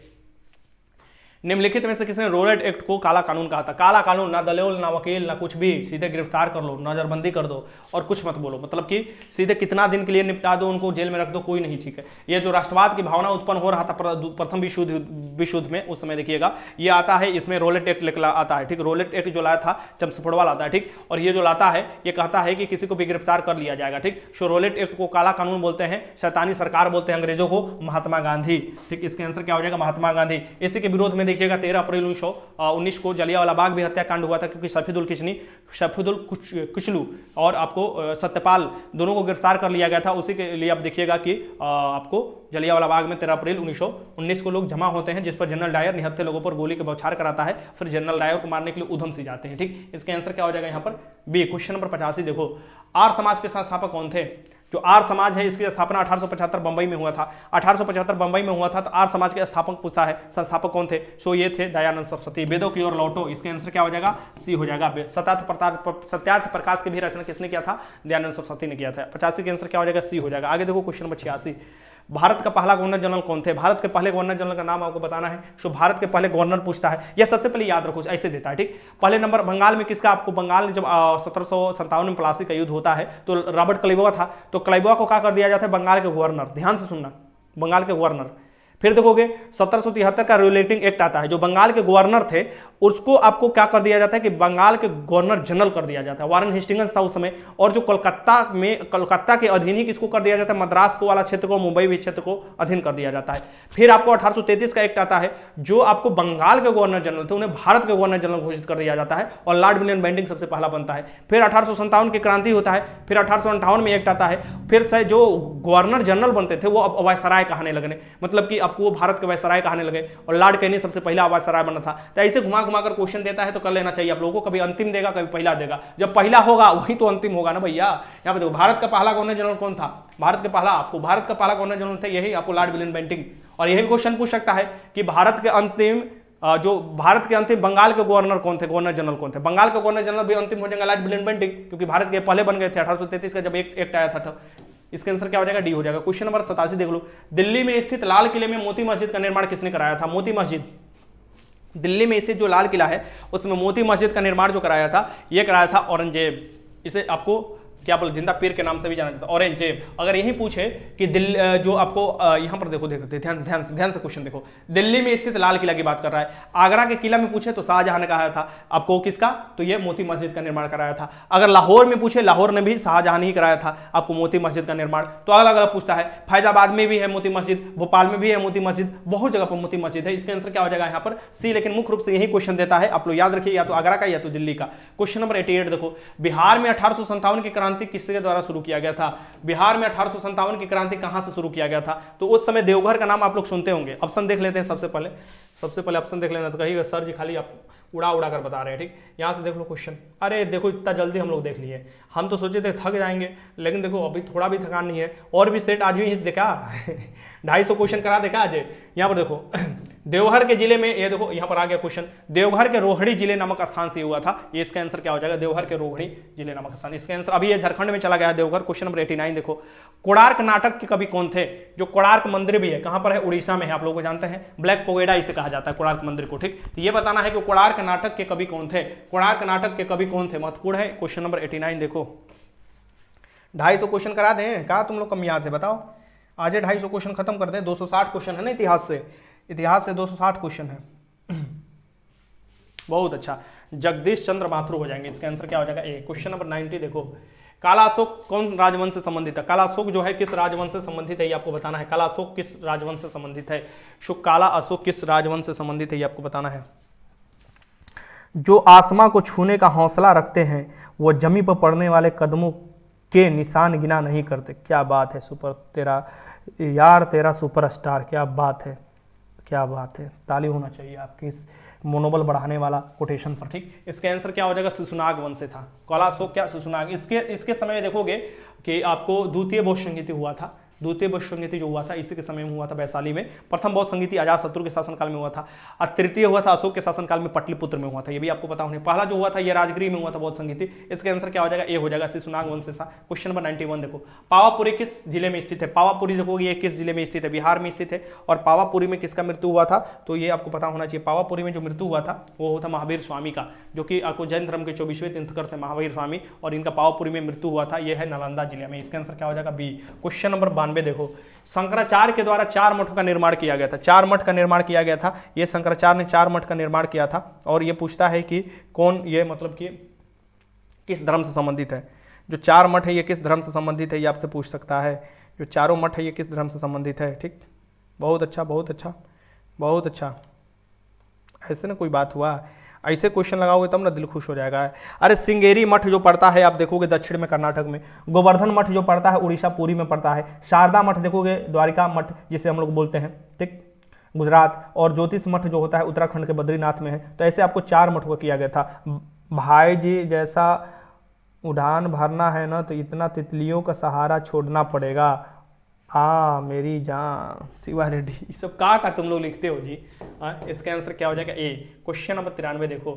निम्नलिखित में से किसने रोलेट एक्ट को काला कानून कहा था? काला कानून, ना दलेल ना वकील ना कुछ भी, सीधे गिरफ्तार कर लो, नजरबंदी कर दो और कुछ मत बोलो, मतलब कि सीधे कितना दिन के लिए निपटा दो, उनको जेल में रख दो, कोई नहीं। ठीक है, ये जो राष्ट्रवाद की भावना उत्पन्न हो रहा था प्रथम विश्व युद्ध में, उस समय देखिएगा ये आता है, इसमें रोलेट एक्ट आता है। ठीक, रोलेट एक्ट जो लाया था चमसफोड़वा लाता है। ठीक, और ये जो लाता है ये कहता है कि किसी को भी गिरफ्तार कर लिया जाएगा। ठीक, सो रोलेट एक्ट को काला कानून बोलते हैं, शैतानी सरकार बोलते हैं अंग्रेजों को, महात्मा गांधी। ठीक, इसके आंसर क्या हो जाएगा? महात्मा गांधी। इसी के विरोध में देखिएगा 13 अप्रैल 1919 को जलियांवाला बाग भी हत्याकांड हुआ था, क्योंकि सफीदुल कुचलू और आपको सत्यपाल दोनों को गिरफ्तार कर लिया गया था। उसी के लिए आप देखिएगा कि आपको जलियांवाला बाग में 13 अप्रैल 1919 को लोग जमा होते हैं, जिस पर जनरल डायर निहत्थे लोगों पर गोली के बौछार कराता है, फिर जनरल डायर को मारने के लिए उधम से जाते हैं। ठीक, इसका आंसर क्या हो जाएगा यहाँ पर? बी। क्वेश्चन नंबर 85 देखो, आर्य समाज के संस्थापक कौन थे? जो आर्य समाज है इसकी स्थापना 1875 बंबई में हुआ था। 1875 बंबई में हुआ था। तो आर्य समाज के स्थापक पूछता है, संस्थापक कौन थे? सो ये थे दयानंद सरस्वती। वेदों की ओर लौटो, इसका आंसर क्या हो जाएगा? सी हो जाएगा। सत्यार्थ प्रकाश की भी रचना किसने किया था? दयानंद सरस्वती ने किया था। 85 का आंसर क्या हो जाएगा? सी हो जाएगा। आगे देखो क्वेश्चन नंबर 86, भारत का पहला गवर्नर जनरल कौन थे? भारत के पहले गवर्नर जनरल का नाम आपको बताना है। सो भारत के पहले गवर्नर पूछता है, यह सबसे पहले याद रखो, ऐसे देता है। ठीक, पहले नंबर बंगाल में किसका? आपको बंगाल में जब 1757 में प्लासी का युद्ध होता है तो रॉबर्ट क्लाइवो था, तो क्लाइवो को क्या कर दिया जाता है? बंगाल के गवर्नर। ध्यान से सुनना, बंगाल के गवर्नर। फिर देखोगे 1773 का रेगुलेटिंग एक्ट आता है, जो बंगाल के गवर्नर थे उसको आपको क्या कर दिया जाता है कि बंगाल के गवर्नर जनरल कर दिया जाता है। वारन हेस्टिंग्स था उस समय, और जो कलकत्ता के अधीन ही किसको कर दिया जाता है? मद्रास को वाला क्षेत्र को, मुंबई भी क्षेत्र को अधीन कर दिया जाता है। फिर आपको 1833 का एक्ट आता है, जो आपको बंगाल के गवर्नर जनरल थे उन्हें भारत के गवर्नर जनरल घोषित कर दिया जाता है, और लॉर्ड विलियम बेंटिंग सबसे पहला बनता है। फिर 1857 की क्रांति होता है, फिर 1858 में एक्ट आता है, फिर से जो गवर्नर जनरल बनते थे वो अब वायसराय कहने लगे, मतलब कि आपको वो भारत के वायसराय कहने लगे, और लॉर्ड कैनी सबसे पहला वायसराय बना था। तो ऐसे घुमा घुमा कर क्वेश्चन देता है तो कर लेना चाहिए आप लोगों को, कभी अंतिम देगा कभी पहला देगा, जब पहला होगा वही तो अंतिम होगा ना भैया। यहाँ पे देखो भारत का पहला गवर्नर जनरल कौन था, भारत का पहला गवर्नर जनरल थे यही आपको लॉर्ड विलियम बेंटिंक। और यही क्वेश्चन पूछ सकता है कि भारत के अंतिम बंगाल के गवर्नर कौन थे, गवर्नर जनरल कौन थे। बंगाल के गवर्नर जनरल भी अंतिम हो जाएगा लॉर्ड विलियम बेंटिक, क्योंकि भारत के पहले बन गए थे 1833 का जब एक एक्ट आया था तब। इसका आंसर क्या हो जाएगा, डी हो जाएगा। क्वेश्चन नंबर 87 देख लो, दिल्ली में स्थित लाल किले में मोती मस्जिद का निर्माण किसने कराया था। मोती मस्जिद, दिल्ली में स्थित जो लाल किला है उसमें मोती मस्जिद का निर्माण जो कराया था ये कराया था औरंगजेब। इसे आपको क्या बोले, जिंदा पीर के नाम से भी जाना जाता है, औरंगजेब। अगर यही पूछे कि दिल्ली जो आपको यहाँ पर देखो ध्यान से क्वेश्चन देखो, दिल्ली में स्थित लाल किला की बात कर रहा है। आगरा के किला में पूछे तो शाहजहां ने कहा था आपको किसका, तो ये मोती मस्जिद का निर्माण कराया था। अगर लाहौर में पूछे, लाहौर ने भी शाहजहां ही कराया था आपको मोती मस्जिद का निर्माण। तो अलग अलग पूछता है, फैजाबाद में भी है मोती मस्जिद, भोपाल में भी है मोती मस्जिद, बहुत जगह पर मोती मस्जिद है। इसका आंसर क्या हो जाएगा यहाँ पर सी, लेकिन मुख्य रूप से यही क्वेश्चन देता है, आप लोग याद रखिए, या तो आगरा का या तो दिल्ली का। क्वेश्चन नंबर 88 देखो, बिहार में 1857 की क्रांति किसके द्वारा शुरू किया गया था। बिहार में 1857 की क्रांति कहां से शुरू किया गया था, तो उस समय देवघर का नाम आप लोग सुनते होंगे। ऑप्शन देख लेते हैं सबसे पहले ऑप्शन देख लेना, तो कहिएगा सर जी खाली आप उड़ा कर बता रहे हैं, ठीक। यहां से देख लो क्वेश्चन, अरे देखो इतना जल्दी हम लोग देख लिए, हम तो सोचे थे थक जाएंगे, लेकिन देखो अभी थोड़ा भी थकान नहीं है। और भी सेट आज भी हिस्स देखा 250 क्वेश्चन करा देखा आज। यहाँ पर देखो देवघर के जिले में, ये देखो यहाँ पर आ गया क्वेश्चन, देवघर के रोहिणी जिले नामक स्थान से हुआ था। ये इसका आंसर क्या हो जाएगा, देवघर के रोहिणी जिले नामक स्थान। इसका आंसर अभी ये झारखंड में चला गया है देवघर। क्वेश्चन नंबर 89 देखो, कोणार्क नाटक के कवि कौन थे। जो कोणार्क मंदिर भी है कहां पर है, उड़ीसा में है, आप लोग को जानते हैं, ब्लैक पोगेडा इसे कहा जाता है कोणार्क मंदिर को, ठीक। तो ये बताना है कि कोणार्क नाटक के कवि कौन थे, कोणार्क नाटक के कवि कौन थे, महत्वपूर्ण है। क्वेश्चन नंबर 89 देखो, 250 क्वेश्चन करा दें, कहा तुम लोग कम याद है, बताओ आज 250 क्वेश्चन खत्म कर दें। 260 क्वेश्चन है ना इतिहास से 260 क्वेश्चन है। बहुत अच्छा, जगदीश चंद्र माथुर हो जाएंगे। इसका आंसर क्या हो जाएगा, ए। क्वेश्चन नंबर 90 देखो, काला अशोक कौन राजवंश से संबंधित है। काला अशोक जो है किस राजवंश से संबंधित है ये आपको बताना है। काला अशोक किस राजवंश से संबंधित है, काला अशोक किस राजवंश से संबंधित है ये आपको बताना है। जो आसमां को छूने का हौसला रखते हैं वो जमी पर पड़ने वाले कदमों के निशान गिना नहीं करते। क्या बात है, सुपर तेरा सुपरस्टार, क्या बात है, ताली होना चाहिए आपकी इस मनोबल बढ़ाने वाला कोटेशन पर, ठीक। इसका आंसर क्या हो जाएगा, सुसुनाग वंश से था। काला अशोक क्या, सुसुनाग। इसके समय में देखोगे कि आपको द्वितीय बौद्ध संगीति हुआ था, द्वितीय बौद्ध संगीति जो हुआ था इसी के समय में हुआ था वैशाली में। प्रथम बौद्ध संगीति अजातशत्रु के शासनकाल में हुआ था, और तृतीय हुआ था अशोक के शासनकाल में पाटलिपुत्र में हुआ था, ये भी आपको पता होने। पहला जो हुआ था ये राजगीर में हुआ था बौद्ध संगीति। इसका आंसर क्या हो जाएगा, ए हो जाएगा, शिशुनाग वंश से। क्वेश्चन नंबर 91 देखो, पावापुरी किस जिले में स्थित है। पावापुरी देखोगे ये किस जिले में स्थित है, बिहार में स्थित है। और पावापुरी में किसका मृत्यु हुआ था, तो ये आपको पता होना चाहिए। पावापुरी में जो मृत्यु हुआ था वो था महावीर स्वामी का, जो कि आपको जैन धर्म के 24वें तीर्थंकर थे महावीर स्वामी, और इनका पावापुरी में मृत्यु हुआ था। यह है नालंदा जिले में। इसका आंसर क्या हो जाएगा, बी। क्वेश्चन नंबर 92 देखो, शंकराचार्य के द्वारा 4 मठों का निर्माण किया गया था। 4 मठ का निर्माण किया गया था, ये शंकराचार्य ने 4 मठ का निर्माण किया था। और ये पूछता है कि कौन, ये मतलब कि किस धर्म से संबंधित है। जो 4 मठ है ये किस धर्म से संबंधित है, ये आपसे पूछ सकता है। जो चारों मठ है ये किस धर्म से संबंधित है, ठीक। बहुत अच्छा। ऐसे ना कोई बात हुआ, ऐसे क्वेश्चन लगाओगे तब ना दिल खुश हो जाएगा। अरे श्रृंगेरी मठ जो पड़ता है आप देखोगे दक्षिण में कर्नाटक में, गोवर्धन मठ जो पड़ता है उड़ीसा पुरी में पड़ता है, शारदा मठ देखोगे द्वारिका मठ जिसे हम लोग बोलते हैं, ठीक, गुजरात, और ज्योतिष मठ जो होता है उत्तराखंड के बद्रीनाथ में है। तो ऐसे आपको 4 मठों का किया गया था। भाई जी जैसा उड़ान भरना है ना तो इतना तितलियों का सहारा छोड़ना पड़ेगा। मेरी जान शिवा रेड्डी, ये सब का तुम लोग लिखते हो जी। इसका आंसर क्या हो जाएगा, ए। क्वेश्चन नंबर 93 देखो,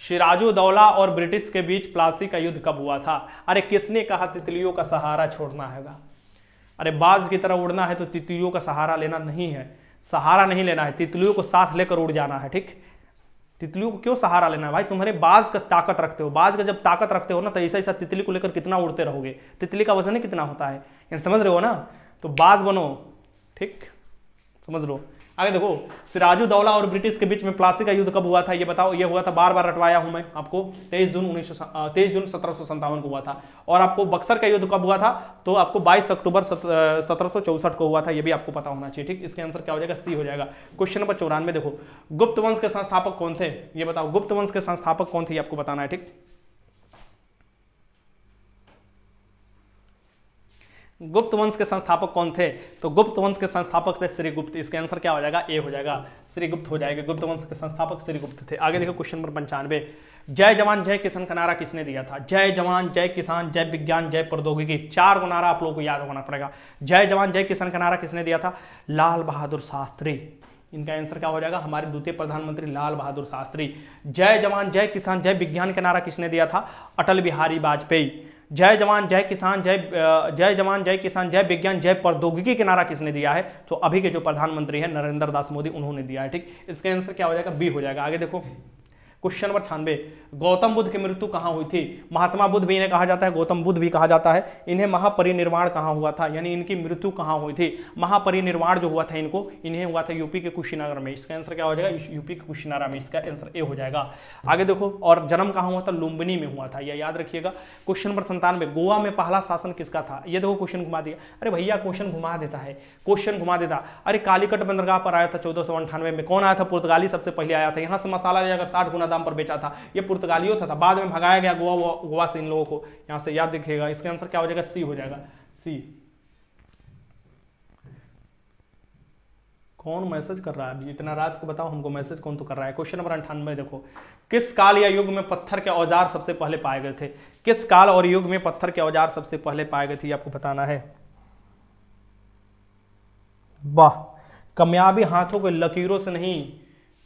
सिराजुद्दौला और ब्रिटिश के बीच प्लासी का युद्ध कब हुआ था। अरे किसने कहा तितलियों का सहारा छोड़ना हैगा। अरे बाज की तरह उड़ना है तो तितलियों का सहारा लेना नहीं है, सहारा नहीं लेना है, तितलियों को साथ लेकर उड़ जाना है, ठीक। तितलियों को क्यों सहारा लेना है भाई, तुम्हारे बाज का ताकत रखते हो, बाज का जब ताकत रखते हो ना तो ऐसा तितली को लेकर कितना उड़ते रहोगे। तितली का वजन ही कितना होता है, यानी समझ रहे हो ना, तो बाज बनो, ठीक, समझ लो। आगे देखो, सिराजुद्दौला और ब्रिटिश के बीच में प्लासी का युद्ध कब हुआ था ये बताओ। ये हुआ था, बार रटवाया हूं मैं आपको, 23 जून 1757 को हुआ था। और आपको बक्सर का युद्ध कब हुआ था, तो आपको 22 अक्टूबर 1764 को हुआ था, ये भी आपको पता होना चाहिए, ठीक। इसके आंसर क्या हो जाएगा, सी हो जाएगा। क्वेश्चन नंबर 94 देखो, गुप्त वंश के संस्थापक कौन थे ये बताओ। गुप्त वंश के संस्थापक कौन थे ये आपको बताना है, ठीक। गुप्त वंश के संस्थापक कौन थे? तो गुप्त वंश के संस्थापक थे श्री गुप्त। इसका आंसर क्या हो जाएगा? ए हो जाएगा, श्री गुप्त हो जाएगा। गुप्त वंश के संस्थापक श्री गुप्त थे। आगे देखो क्वेश्चन नंबर 95, जय जवान जय किसान का नारा किसने दिया था? जय जवान जय किसान जय विज्ञान जय प्रौद्योगिकी, 4 को नारा आप लोगों को याद होना पड़ेगा। जय जवान जय किसान का नारा किसने दिया था? लाल बहादुर शास्त्री। इनका आंसर क्या हो जाएगा? हमारे द्वितीय प्रधानमंत्री लाल बहादुर शास्त्री। जय जवान जय किसान जय विज्ञान का नारा किसने दिया था? अटल बिहारी वाजपेयी। जय जवान जय किसान जय जवान जय किसान जय विज्ञान जय प्रौद्योगिकी के नारा किसने दिया है? तो अभी के जो प्रधानमंत्री है नरेंद्र दास मोदी, उन्होंने दिया है। ठीक, इसका आंसर क्या हो जाएगा? बी हो जाएगा। आगे देखो क्वेश्चन नंबर 96, गौतम बुद्ध की मृत्यु कहाँ हुई थी? महात्मा बुद्ध भी इन्हें कहा जाता है, गौतम बुद्ध भी कहा जाता है। इन्हें महापरिनिर्वाण कहाँ हुआ था, यानी इनकी मृत्यु कहाँ हुई थी? महापरिनिर्वाण जो हुआ था इन्हें हुआ था यूपी के कुशीनगर में। इसका आंसर क्या हो जाएगा? यूपी के कुशीनगर में। इसका आंसर ए हो जाएगा। आगे देखो, और जन्म कहाँ हुआ था? लुम्बिनी में हुआ था, यह याद रखिएगा। क्वेश्चन नंबर 97, गोवा में पहला शासन किसका था? ये देखो क्वेश्चन घुमा दिया। अरे भैया क्वेश्चन घुमा देता है, क्वेश्चन घुमा देता। अरे कालीकट बंदरगाह पर आया था 1498 में। कौन आया था? पुर्तगाली सबसे पहले आया था। यहाँ से मसाला लेकर 60 गुना दाम पर बेचा था। ये पुर्तगालियों था, बाद में भगाया गया गोवा से इन लोगों को। यहां से याद दिखेगा। इसका आंसर क्या हो जाएगा? सी हो जाएगा, सी। कौन मैसेज कर रहा है अभी इतना रात को? बताओ हमको मैसेज कौन तो कर रहा है। क्वेश्चन नंबर 98 देखो, किस काल या युग में पत्थर के औजार सबसे पहले पाए गए थे? किस काल और युग में पत्थर के औजार सबसे पहले पाए गए थे, आपको बताना है। वाह, कामयाबी हाथों के लकीरों से नहीं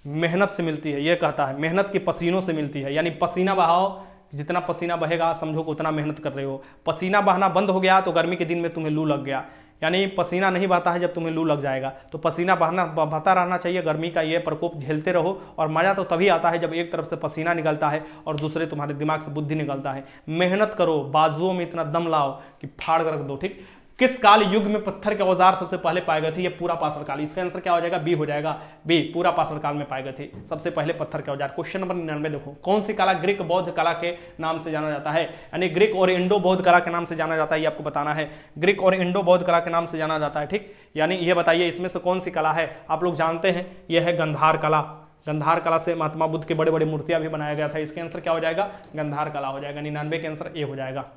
मेहनत से मिलती है, यह कहता है। मेहनत की पसीनों से मिलती है, यानी पसीना बहाओ, जितना पसीना बहेगा समझो कि उतना मेहनत कर रहे हो। पसीना बहना बंद हो गया तो गर्मी के दिन में तुम्हें लू लग गया, यानी पसीना नहीं बहता है जब तुम्हें लू लग जाएगा। तो पसीना बहता रहना चाहिए, गर्मी का ये प्रकोप झेलते रहो। और मजा तो तभी आता है जब एक तरफ से पसीना निकलता है और दूसरे तुम्हारे दिमाग से बुद्धि निकलता है। मेहनत करो, बाजुओं में इतना दम लाओ कि फाड़ कर रख दो। ठीक, किस काल युग में पत्थर के औजार सबसे पहले पाए गए थे? ये पूरा पाषाण काल। इसका आंसर क्या हो जाएगा? बी हो जाएगा, बी। पूरा पाषाण काल में पाए गए थे सबसे पहले पत्थर के औजार। क्वेश्चन नंबर 99 देखो, कौन सी कला ग्रीक बौद्ध कला के नाम से जाना जाता है? यानी ग्रीक और इंडो बौद्ध कला के नाम से जाना जाता है, ये आपको बताना है। ग्रीक और इंडो बौद्ध कला के नाम से जाना जाता है। ठीक, यानी ये बताइए इसमें से कौन सी कला है? आप लोग जानते हैं यह है गंधार कला। गंधार कला से महात्मा बुद्ध के बड़े बड़े मूर्तियां भी बनाया गया था। इसके आंसर क्या हो जाएगा? गंधार कला हो जाएगा। 99 के आंसर ए हो जाएगा।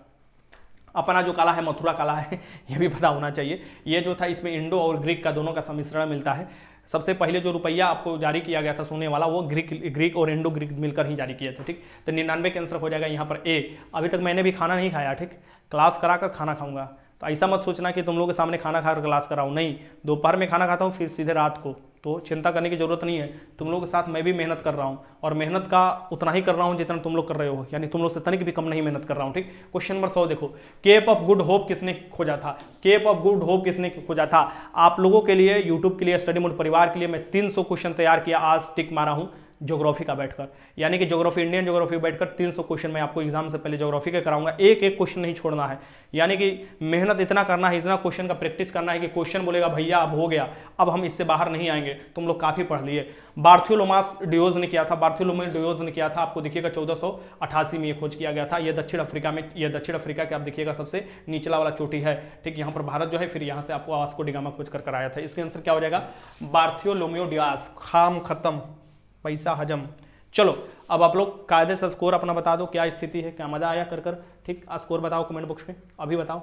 अपना जो कला है मथुरा कला है, ये भी पता होना चाहिए। ये जो था इसमें इंडो और ग्रीक का दोनों का सम्मिश्रण मिलता है। सबसे पहले जो रुपया आपको जारी किया गया था सोने वाला, वो ग्रीक और इंडो ग्रीक मिलकर ही जारी किए थे। ठीक, तो 99 के आंसर हो जाएगा यहाँ पर ए। अभी तक मैंने भी खाना नहीं खाया। ठीक, क्लास कराकर खाना खाऊंगा, तो ऐसा मत सोचना कि तुम लोगों के सामने खाना खाकर क्लास कराऊं। नहीं, दोपहर में खाना खाता हूँ फिर सीधे रात को, तो चिंता करने की जरूरत नहीं है। तुम लोगों के साथ मैं भी मेहनत कर रहा हूँ, और मेहनत का उतना ही कर रहा हूँ जितना तुम लोग कर रहे हो, यानी तुम लोग से तनिक भी कम नहीं मेहनत कर रहा हूँ। ठीक, क्वेश्चन नंबर 100 देखो, केप ऑफ गुड होप किसने खोजा था? केप ऑफ गुड होप किसने खोजा था? आप लोगों के लिए, यूट्यूब के लिए, स्टडी मोड परिवार के लिए मैं 300 क्वेश्चन तैयार किया, आज टिक मारा हूँ ज्योग्राफी का बैठकर। यानी कि ज्योग्राफी, इंडियन ज्योग्राफी बैठकर 300 क्वेश्चन मैं आपको एग्जाम से पहले ज्योग्राफी के कराऊंगा। एक एक क्वेश्चन नहीं छोड़ना है, यानी कि मेहनत इतना करना है, इतना क्वेश्चन का प्रैक्टिस करना है कि क्वेश्चन बोलेगा भैया अब हो गया, अब हम इससे बाहर नहीं आएंगे, तुम लोग काफी पढ़ लिए। बार्थोलोमास डियोज ने किया था, बार्थोलोमेस डियोज ने किया था, आपको देखिएगा 1488 में ये खोज किया गया था। ये दक्षिण अफ्रीका में, ये दक्षिण अफ्रीका के आप देखिएगा सबसे निचला वाला चोटी है। ठीक, यहाँ पर भारत जो है, फिर यहाँ से आपको वास्को डी गामा खोज कर कराया था। इसके आंसर क्या हो जाएगा? बार्थोलोमेओ डियाज। खाम खत्म, पैसा हजम। चलो अब आप लोग कायदे से स्कोर अपना बता दो, क्या स्थिति है, क्या मजा आया कर कर। ठीक, स्कोर बताओ कमेंट बॉक्स में, अभी बताओ।